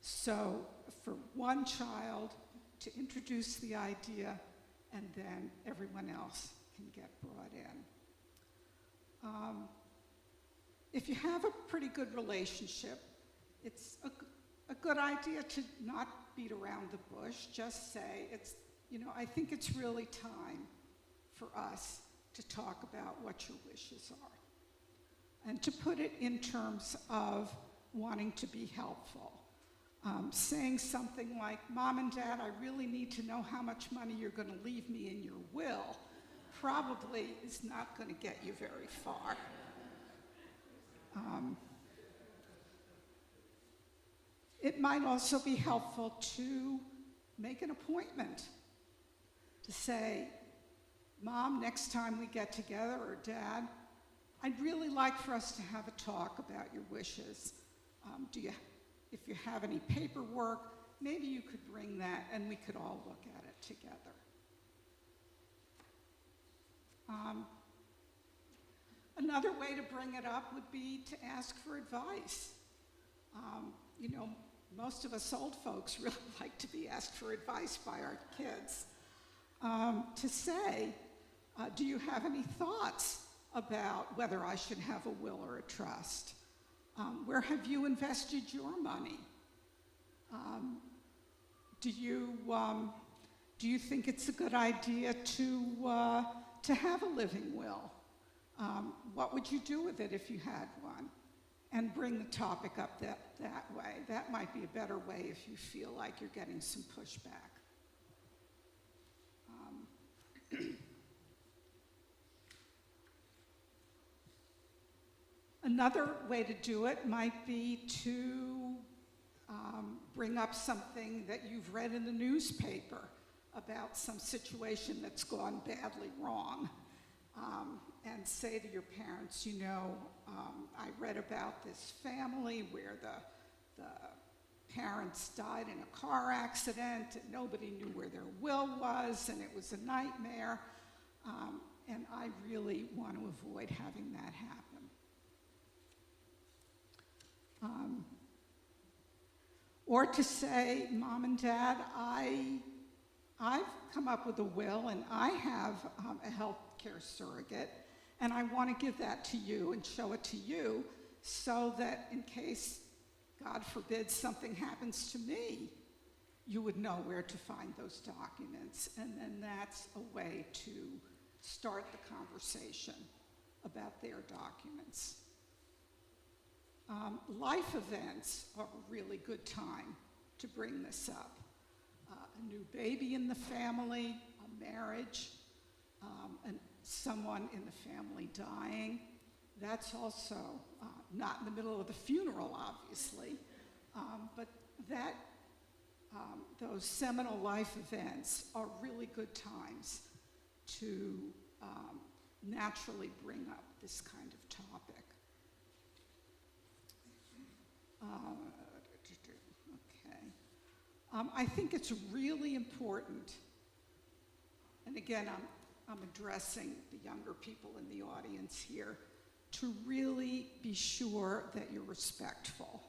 So for one child to introduce the idea, and then everyone else can get brought in. If you have a pretty good relationship, it's a good idea to not beat around the bush. Just say, I think it's really time for us to talk about what your wishes are. And to put it in terms of wanting to be helpful. Saying something like, Mom and Dad, I really need to know how much money you're going to leave me in your will, probably is not going to get you very far. It might also be helpful to make an appointment, to say, Mom, next time we get together, or Dad, I'd really like for us to have a talk about your wishes. If you have any paperwork, maybe you could bring that and we could all look at it together. Another way to bring it up would be to ask for advice. Most of us old folks really like to be asked for advice by our kids. To say, do you have any thoughts about whether I should have a will or a trust? Where have you invested your money? Do you think it's a good idea to have a living will? What would you do with it if you had one? And bring the topic up that way. That might be a better way if you feel like you're getting some pushback. Another way to do it might be to bring up something that you've read in the newspaper about some situation that's gone badly wrong. and say to your parents, you know, I read about this family where the parents died in a car accident and nobody knew where their will was and it was a nightmare, and I really want to avoid having that happen. Or to say, Mom and Dad, I've come up with a will and I have a health care surrogate, and I want to give that to you and show it to you so that in case, God forbid, something happens to me, you would know where to find those documents. And then that's a way to start the conversation about their documents. Life events are a really good time to bring this up. A new baby in the family, a marriage, and someone in the family dying. That's also not in the middle of the funeral, obviously, but those seminal life events are really good times to naturally bring up this kind of topic. Okay. I think it's really important, and again, I'm addressing the younger people in the audience here, to really be sure that you're respectful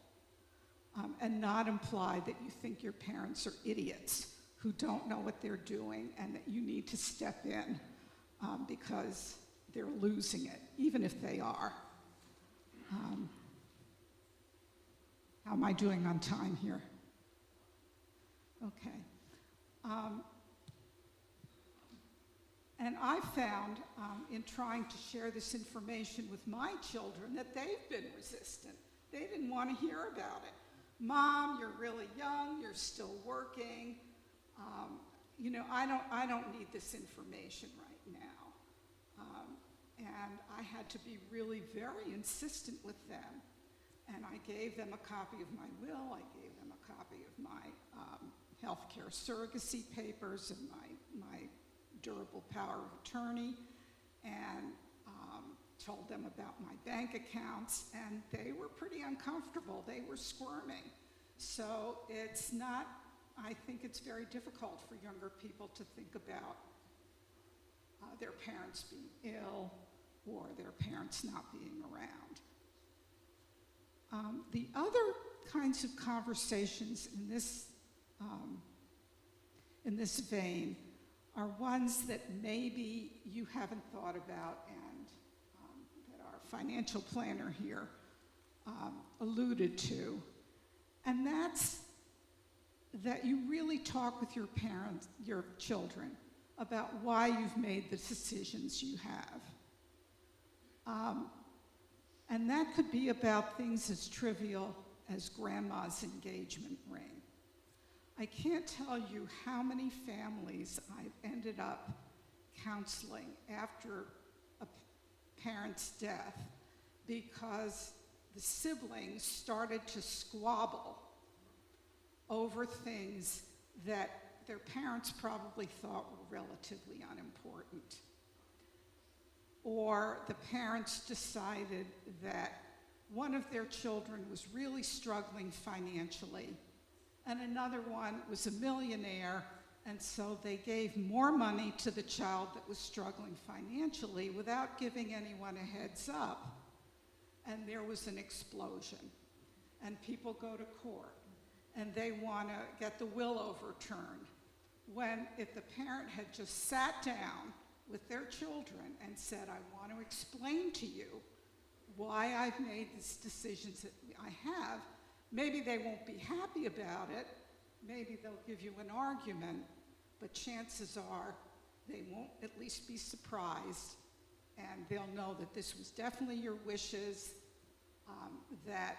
and not imply that you think your parents are idiots who don't know what they're doing and that you need to step in because they're losing it, even if they are. How am I doing on time here? Okay. And I found in trying to share this information with my children that they've been resistant. They didn't want to hear about it. Mom, you're really young, you're still working. You know, I don't need this information right now. And I had to be really very insistent with them. And I gave them a copy of my will, I gave them a copy of my healthcare surrogacy papers and my durable power of attorney, and told them about my bank accounts, and they were pretty uncomfortable. They were squirming. So it's not, I think it's very difficult for younger people to think about their parents being ill or their parents not being around. The other kinds of conversations in this vein are ones that maybe you haven't thought about and that our financial planner here alluded to. And that's that you really talk with your parents, your children, about why you've made the decisions you have. And that could be about things as trivial as grandma's engagement ring. I can't tell you how many families I've ended up counseling after a parent's death because the siblings started to squabble over things that their parents probably thought were relatively unimportant. Or the parents decided that one of their children was really struggling financially and another one was a millionaire, and so they gave more money to the child that was struggling financially without giving anyone a heads up. And there was an explosion. And people go to court and they want to get the will overturned. When if the parent had just sat down with their children and said, I want to explain to you why I've made these decisions that I have, maybe they won't be happy about it, maybe they'll give you an argument, but chances are they won't at least be surprised, and they'll know that this was definitely your wishes, that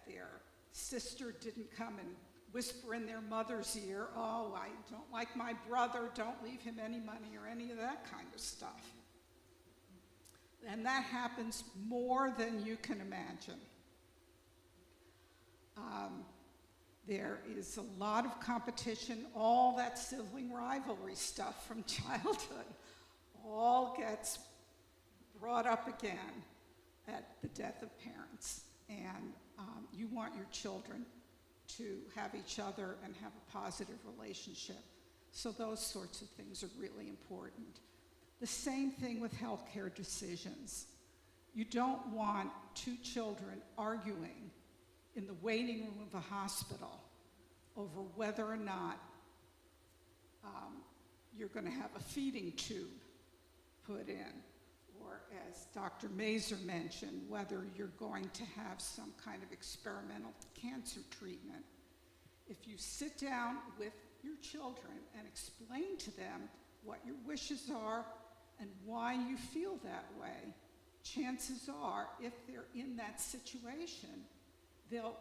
their sister didn't come and whisper in their mother's ear, oh, I don't like my brother, don't leave him any money, or any of that kind of stuff. And that happens more than you can imagine. There is a lot of competition, all that sibling rivalry stuff from childhood, all gets brought up again at the death of parents. And you want your children to have each other and have a positive relationship. So those sorts of things are really important. The same thing with healthcare decisions. You don't want two children arguing in the waiting room of a hospital over whether or not you're going to have a feeding tube put in, or as Dr. Mazur mentioned, whether you're going to have some kind of experimental cancer treatment. If you sit down with your children and explain to them what your wishes are and why you feel that way, chances are, if they're in that situation, they'll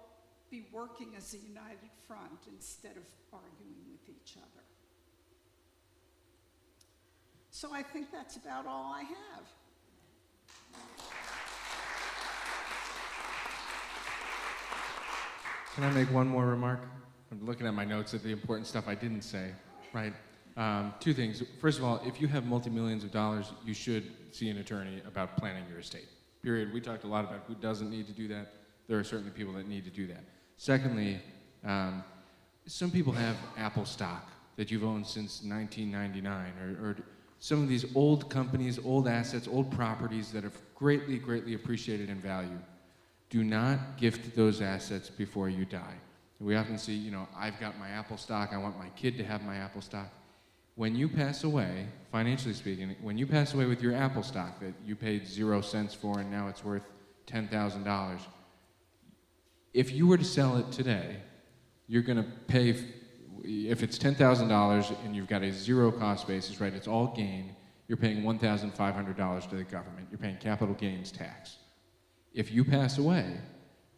be working as a united front instead of arguing with each other. So I think that's about all I have. Can I make one more remark? I'm looking at my notes at the important stuff I didn't say, right? Two things. First of all, if you have multi-millions of dollars, you should see an attorney about planning your estate. Period. We talked a lot about who doesn't need to do that. There are certainly people that need to do that. Secondly, some people have Apple stock that you've owned since 1999, or some of these old companies, old assets, old properties that have greatly, greatly appreciated in value. Do not gift those assets before you die. We often see, you know, I've got my Apple stock, I want my kid to have my Apple stock. When you pass away, financially speaking, when you pass away with your Apple stock that you paid 0 cents for and now it's worth $10,000, if you were to sell it today, you're going to pay, if it's $10,000 and you've got a zero cost basis, right, it's all gain, you're paying $1,500 to the government. You're paying capital gains tax. If you pass away,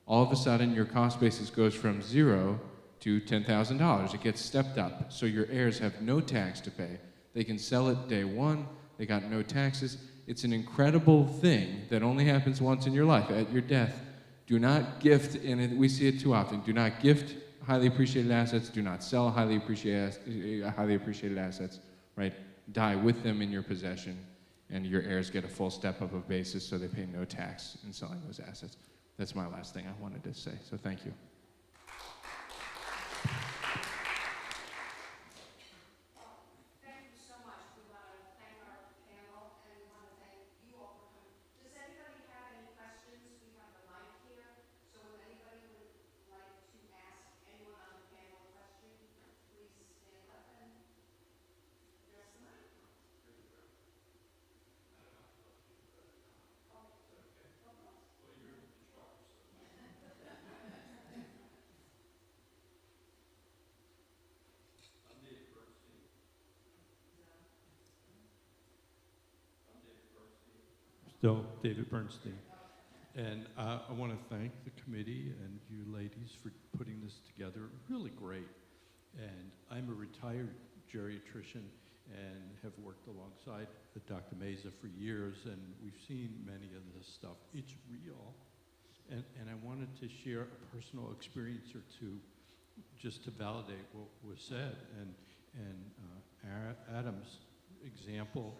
all of a sudden your cost basis goes from 0 to $10,000. It gets stepped up, so your heirs have no tax to pay. They can sell it day one, they got no taxes. It's an incredible thing that only happens once in your life. At your death, do not gift, and we see it too often, do not gift highly appreciated assets, do not sell highly appreciated assets, right? Die with them in your possession, and your heirs get a full step up of basis, so they pay no tax in selling those assets. That's my last thing I wanted to say, so thank you. Thank you so much. We want to thank our panel and we want to thank you all for coming. Does anybody have any questions? We have the mic here, so if anybody would like to ask anyone on the panel a question, please stand up and address the mic. So, David Bernstein. And I want to thank the committee and you ladies for putting this together. Really great. And I'm a retired geriatrician and have worked alongside Dr. Meza for years, and we've seen many of this stuff. It's real. And I wanted to share a personal experience or two just to validate what was said. And Adam's example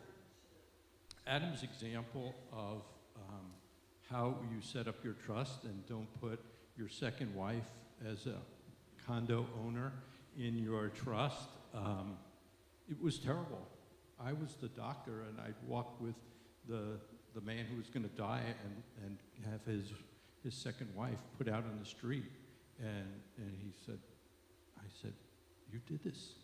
of how you set up your trust and don't put your second wife as a condo owner in your trust. It was terrible. I was the doctor, and I'd walk with the man who was going to die and have his second wife put out on the street. And he said, I said, you did this.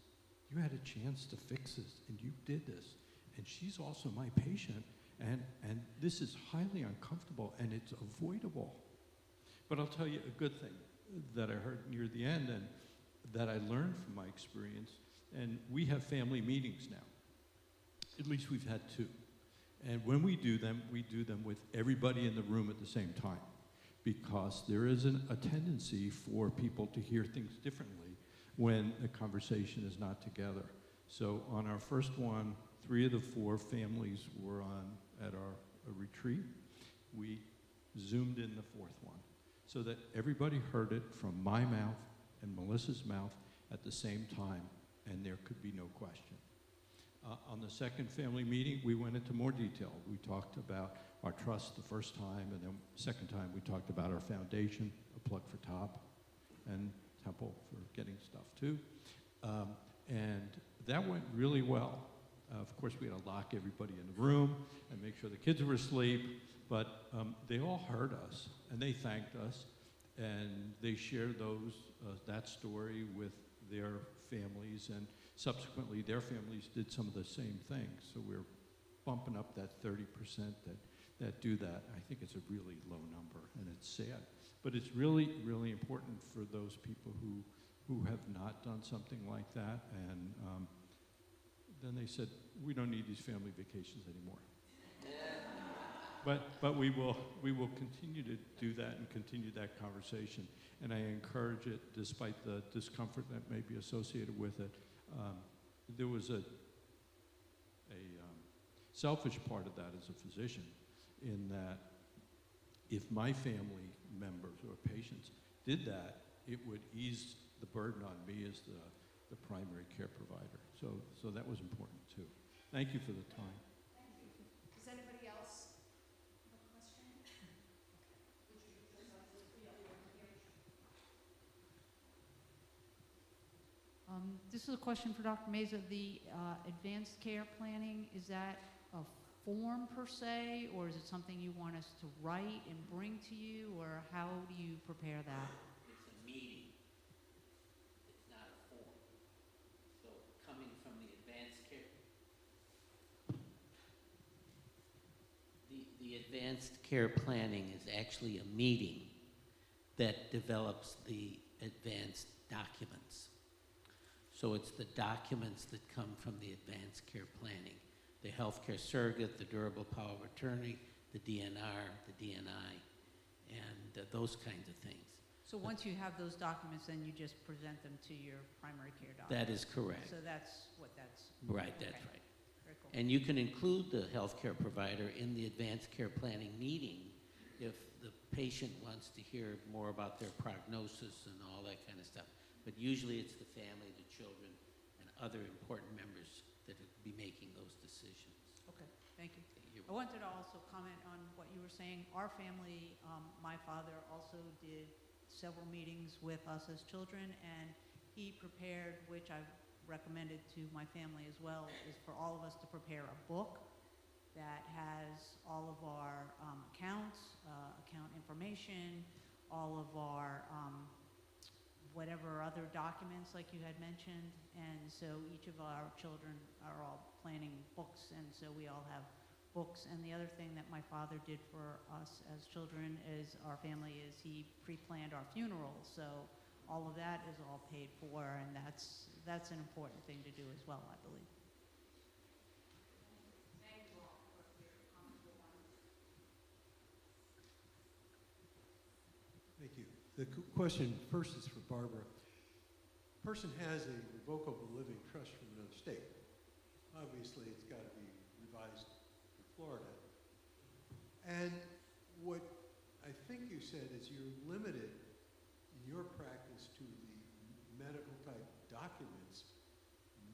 You had a chance to fix this, and you did this. And she's also my patient, and this is highly uncomfortable, and it's avoidable. But I'll tell you a good thing that I heard near the end and that I learned from my experience, and we have family meetings now. At least we've had 2. And when we do them with everybody in the room at the same time, because there is a tendency for people to hear things differently when the conversation is not together. So on our first one, 3 of the 4 families were at our retreat. We zoomed in the 4th one so that everybody heard it from my mouth and Melissa's mouth at the same time, and there could be no question. On the second family meeting, we went into more detail. We talked about our trust the first time, and then second time we talked about our foundation, a plug for TOP, and Temple for getting stuff too. And that went really well. Of course, we had to lock everybody in the room and make sure the kids were asleep, but they all heard us, and they thanked us, and they shared that story with their families, and subsequently their families did some of the same things. So we're bumping up that 30% that do that. I think it's a really low number, and it's sad. But it's really, really important for those people who have not done something like that, and then they said, we don't need these family vacations anymore. But we will continue to do that and continue that conversation, and I encourage it despite the discomfort that may be associated with it. There was a selfish part of that as a physician, in that if my family members or patients did that, it would ease the burden on me as the primary care provider. So that was important too. Thank you for the time. Does anybody else have a question? This is a question for Dr. Meza. The advanced care planning, is that a form per se, or is it something you want us to write and bring to you, or how do you prepare that? It's a meeting. It's not a form. So coming from the advanced care, the advanced care planning is actually a meeting that develops the advanced documents. So it's the documents that come from the advanced care planning. The healthcare surrogate, the durable power of attorney, the DNR, the DNI, and those kinds of things. So once you have those documents, then you just present them to your primary care doctor? That is correct. So that's what that's... Right, that's Okay. right. Very cool. And you can include the healthcare provider in the advanced care planning meeting if the patient wants to hear more about their prognosis and all that kind of stuff. But usually it's the family, the children, and other important members that would be making those decisions. Okay, thank you. You're- I wanted to also comment on what you were saying. Our family, my father also did several meetings with us as children, and he prepared, which I've recommended to my family as well, is for all of us to prepare a book that has all of our accounts, account information, all of our whatever other documents like you had mentioned, and so each of our children are all planning books, and so we all have books. And the other thing that my father did for us as children is our family is he pre-planned our funerals, so all of that is all paid for, and that's an important thing to do as well, I believe. Thank you. The question first is for Barbara. Person has a revocable living trust from another state. Obviously, it's got to be revised for Florida. And what I think you said is you're limited in your practice to the medical type documents,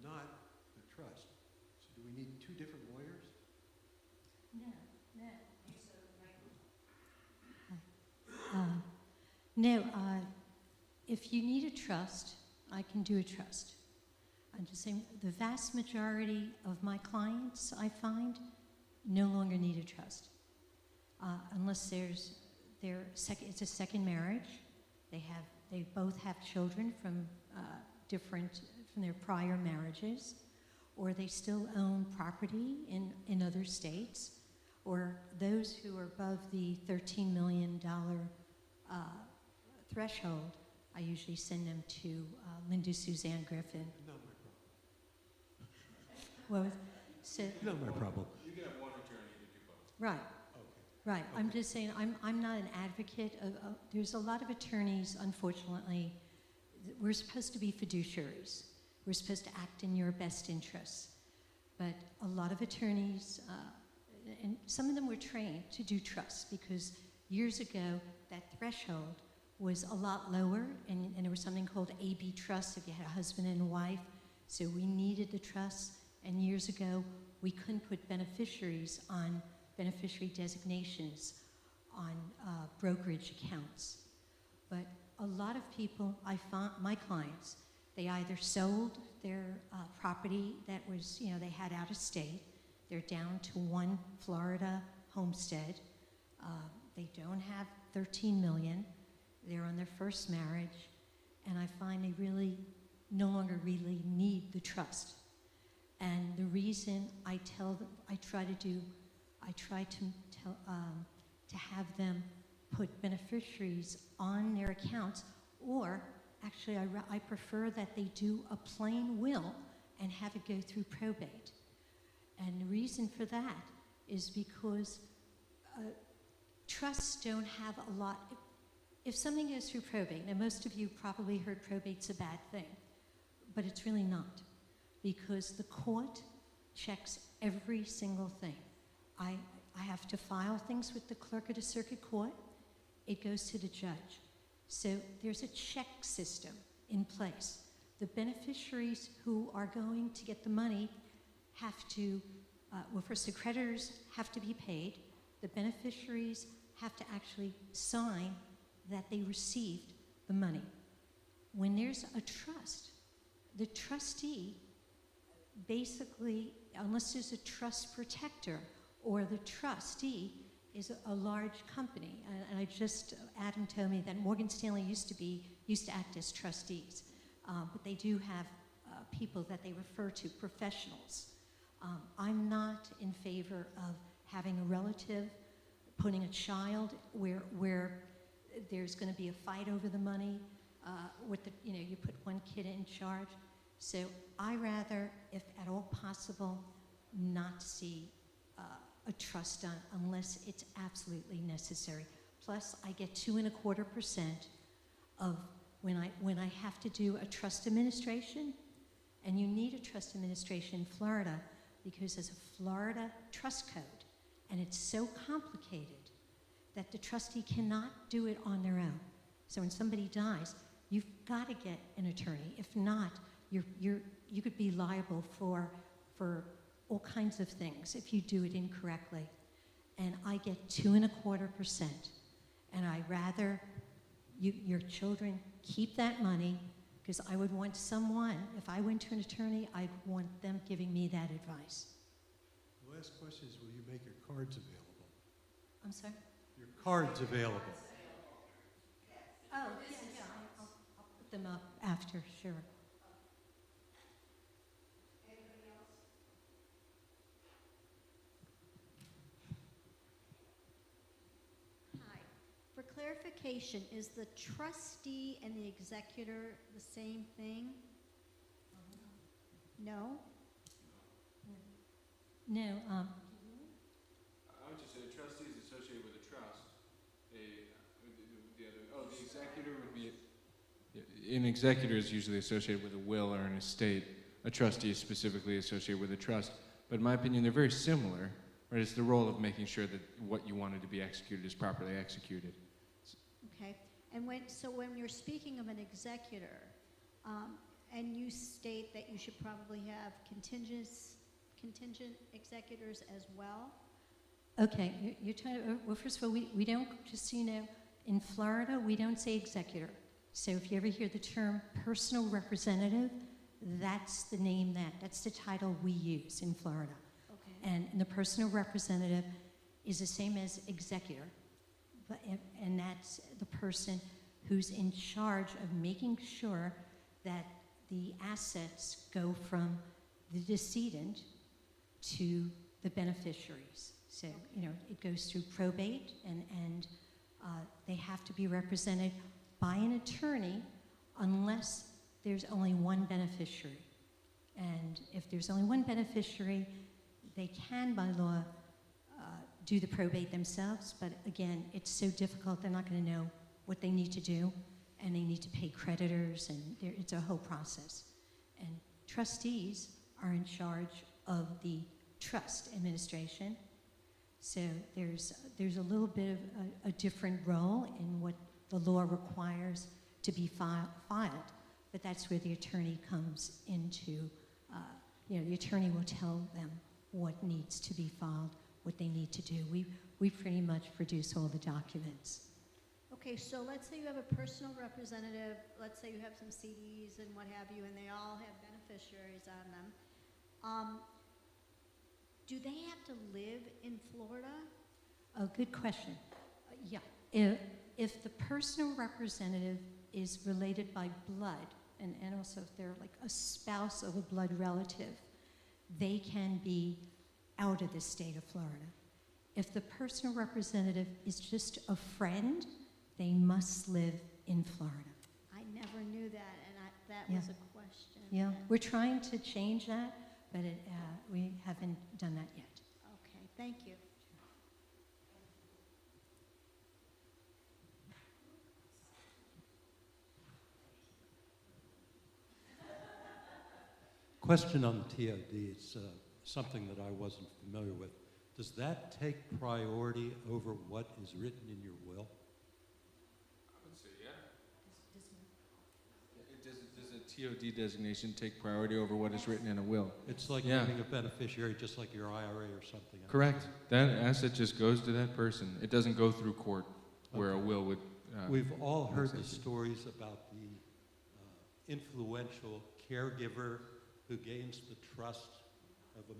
not the trust. So do we need two different lawyers? No, no. No, if you need a trust, I can do a trust. I'm just saying the vast majority of my clients, I find, no longer need a trust. Unless it's a second marriage. They both have children from their prior marriages, or they still own property in other states, or those who are above the $13 million threshold, I usually send them to Linda Suzanne Griffin. Not my problem. Not my problem. You can have one attorney to do both. Right, Okay. right. I'm Okay. just saying, I'm not an advocate of, there's a lot of attorneys, unfortunately, we're supposed to be fiduciaries. We're supposed to act in your best interests. But a lot of attorneys, and some of them were trained to do trusts because years ago, that threshold was a lot lower, and there was something called AB trust if you had a husband and a wife. So we needed the trust, And years ago, we couldn't put beneficiaries on beneficiary designations on brokerage accounts. But a lot of people, I found, my clients, they either sold their property that was, they had out of state. They're down to one Florida homestead. They don't have 13 million. They're on their first marriage. And I find they really no longer really need the trust. And the reason I try to have them put beneficiaries on their accounts, or actually I prefer that they do a plain will and have it go through probate. And the reason for that is because trusts don't have a lot. If something goes through probate, now most of you probably heard probate's a bad thing, but it's really not, because the court checks every single thing. I have to file things with the clerk of the circuit court. It goes to the judge. So there's a check system in place. The beneficiaries who are going to get the money have to, well, first the creditors have to be paid. The beneficiaries have to actually sign that they received the money. When there's a trust, the trustee basically, unless there's a trust protector or the trustee is a large company, and Adam told me that Morgan Stanley used to act as trustees, but they do have people that they refer to, professionals. I'm not in favor of having a relative putting a child where there's going to be a fight over the money, you put one kid in charge. So I rather, if at all possible, not see a trust done unless it's absolutely necessary. Plus, I get 2.25% of when I have to do a trust administration, and you need a trust administration in Florida because there's a Florida trust code, and it's so complicated that the trustee cannot do it on their own. So when somebody dies, you've got to get an attorney. If not, you could be liable for all kinds of things if you do it incorrectly. And I get 2.25%. And I rather your children keep that money, because I would want someone, if I went to an attorney, I'd want them giving me that advice. The last question is, will you make your cards available? I'm sorry? Your cards available. Oh, yeah, I'll put them up after, sure. Hi. For clarification, is the trustee and the executor the same thing? No? No, I would just say a trustee is associated with a trust. The executor would be, an executor is usually associated with a will or an estate. A trustee is specifically associated with a trust. But in my opinion, they're very similar. Right? It's the role of making sure that what you wanted to be executed is properly executed. Okay. And when you're speaking of an executor, and you state that you should probably have contingent executors as well? okay, you're trying to, well, first of all, we don't, just so you know, in Florida, we don't say executor. So if you ever hear the term personal representative, that's the name that's the title we use in Florida. Okay. And the personal representative is the same as executor, and that's the person who's in charge of making sure that the assets go from the decedent to the beneficiaries. So, you know, it goes through probate, and they have to be represented by an attorney unless there's only one beneficiary. And if there's only one beneficiary, they can, by law, do the probate themselves, but again, it's so difficult, they're not going to know what they need to do, and they need to pay creditors, and it's a whole process. And trustees are in charge of the trust administration, so there's a little bit of a different role in what the law requires to be filed, but that's where the attorney comes into the attorney will tell them what needs to be filed, what they need to do. We pretty much produce all the documents. Okay, so let's say you have a personal representative, let's say you have some CDs and what have you, and they all have beneficiaries on them. Do they have to live in Florida? Oh, good question. Yeah, if the personal representative is related by blood, and also if they're like a spouse of a blood relative, they can be out of the state of Florida. If the personal representative is just a friend, they must live in Florida. I never knew that, and that Yeah. was a question. Yeah, that- we're trying to change that, but we haven't done that yet. Okay, thank you. Question on the TOD. It's something that I wasn't familiar with. Does that take priority over what is written in your will? I would say, yeah. Does a TOD designation take priority over what is written in a will? It's like Yeah. naming a beneficiary, just like your IRA or something. Correct. That asset just goes to that person. It doesn't go through court where a Okay. will would. We've all heard the exist. stories about the influential caregiver who gains the trust of a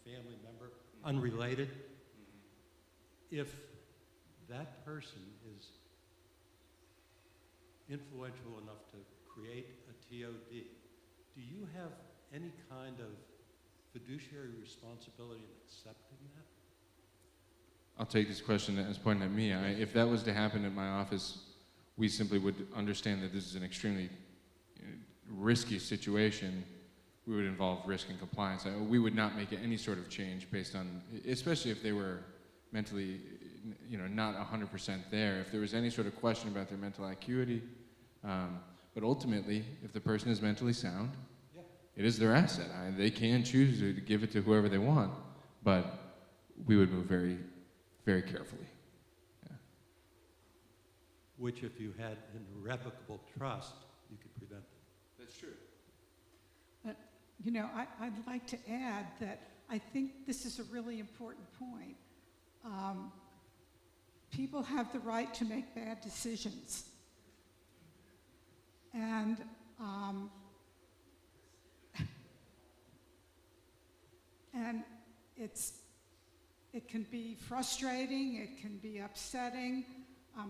family member, unrelated. If that person is influential enough to create a TOD, do you have any kind of fiduciary responsibility in accepting that? I'll take this question as pointing at me. If that was to happen at my office, we simply would understand that this is an extremely risky situation. We would involve risk and compliance. We would not make any sort of change based on, especially if they were mentally, not 100% there. If there was any sort of question about their mental acuity, but ultimately, if the person is mentally sound, Yeah. it is their asset. They can choose to give it to whoever they want, but we would move very, very carefully. Yeah. Which, if you had an irrevocable trust, you could prevent them. That's true. I'd like to add that I think this is a really important point. People have the right to make bad decisions. And it can be frustrating, it can be upsetting,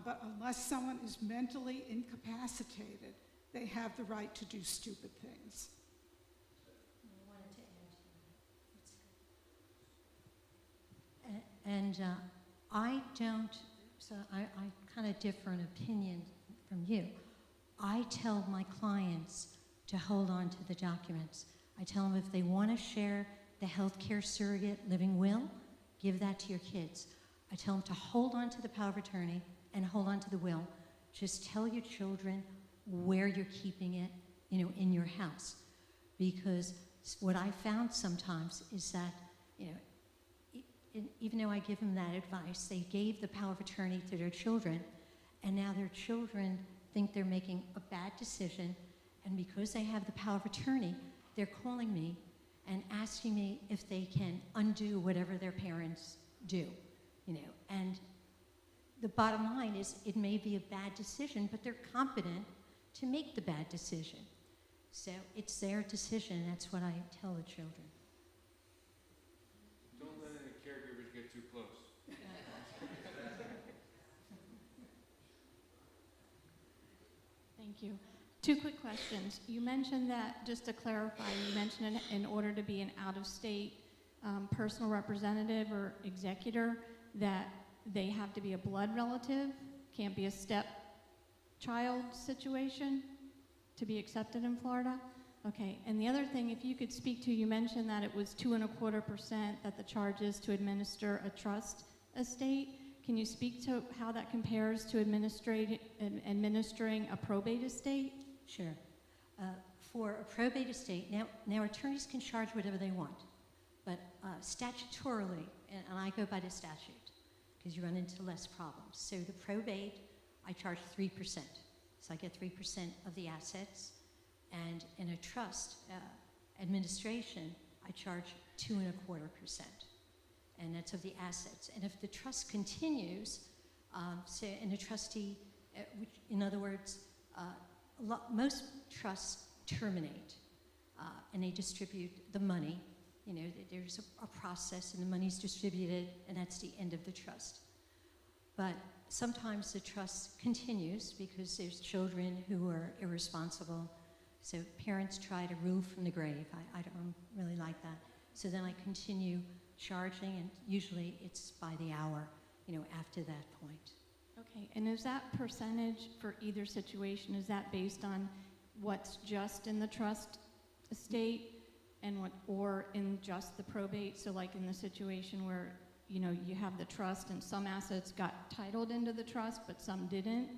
but unless someone is mentally incapacitated, they have the right to do stupid things. And I don't, so I kind of differ in opinion from you. I tell my clients to hold on to the documents. I tell them if they want to share the healthcare surrogate living will, give that to your kids. I tell them to hold on to the power of attorney and hold on to the will. Just tell your children where you're keeping it, in your house. Because what I found sometimes is that, even though I give them that advice, they gave the power of attorney to their children, and now their children think they're making a bad decision, and because they have the power of attorney, they're calling me and asking me if they can undo whatever their parents do, And the bottom line is it may be a bad decision, but they're competent to make the bad decision. So it's their decision, that's what I tell the children. Don't let any caregivers get too close. Thank you. Two quick questions. You mentioned that, just to clarify, you mentioned in order to be an out-of-state personal representative or executor, that they have to be a blood relative, can't be a stepchild situation to be accepted in Florida? Okay, and the other thing, if you could speak to, you mentioned that it was 2.25% that the charge is to administer a trust estate. Can you speak to how that compares to administering a probate estate? Sure. For a probate estate, now attorneys can charge whatever they want, but statutorily, and I go by the statute, because you run into less problems. So the probate, I charge 3%. So I get 3% of the assets, and in a trust administration, I charge 2.25%, and that's of the assets. And if the trust continues, and a trustee, in other words, most trusts terminate, and they distribute the money. You know, there's a process, and the money's distributed, and that's the end of the trust. But sometimes the trust continues because there's children who are irresponsible. So parents try to rule from the grave. I don't really like that. So then I continue charging, and usually it's by the hour, you know, after that point. Okay, and is that percentage for either situation, is that based on what's just in the trust estate and or in just the probate? So like in the situation where, you know, you have the trust and some assets got titled into the trust, but some didn't,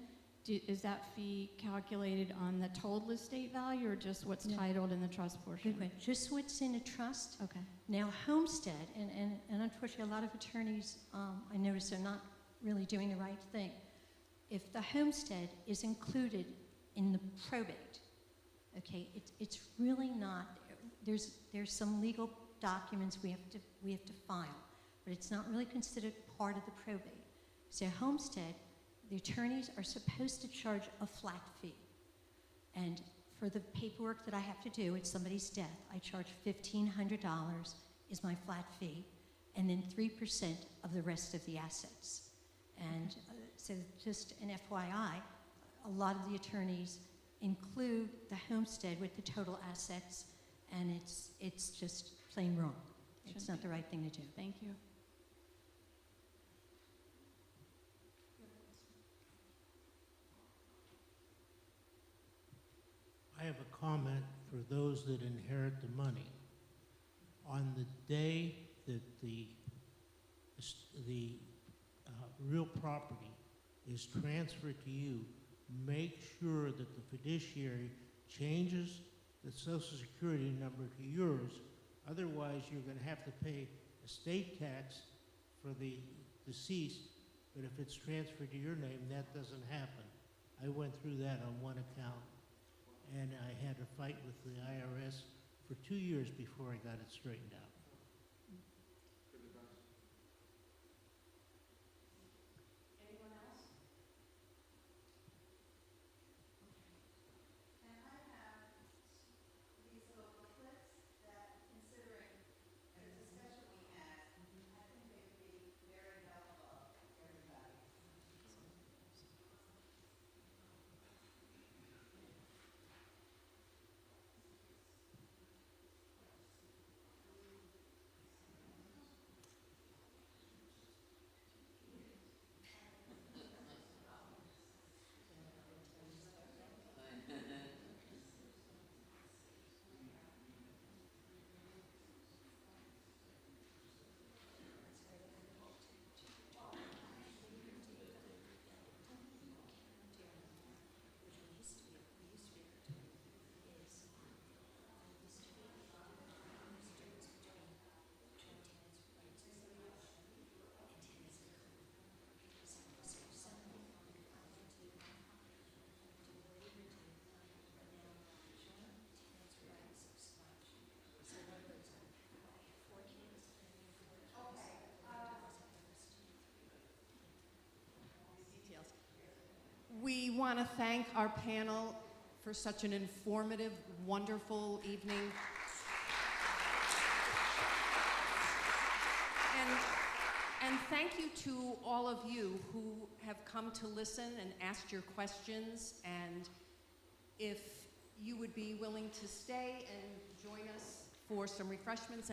is that fee calculated on the total estate value or just what's titled in the trust portion? Good question. Just what's in a trust. Okay. Now, homestead, and unfortunately a lot of attorneys, I notice they're not really doing the right thing. If the homestead is included in the probate, okay, it's really not. There's some legal documents we have to file, but it's not really considered part of the probate. So homestead, the attorneys are supposed to charge a flat fee, and for the paperwork that I have to do at somebody's death, I charge $1,500 is my flat fee, and then 3% of the rest of the assets. And so just an FYI, a lot of the attorneys include the homestead with the total assets, and it's just plain wrong. It's not the right thing to do. Thank you. I have a comment for those that inherit the money. On the day that the real property is transferred to you, make sure that the fiduciary changes the Social Security number to yours. Otherwise, you're going to have to pay estate tax for the deceased, but if it's transferred to your name, that doesn't happen. I went through that on one account, and I had a fight with the IRS for 2 years before I got it straightened out. We want to thank our panel for such an informative, wonderful evening. And thank you to all of you who have come to listen and asked your questions. And if you would be willing to stay and join us for some refreshments and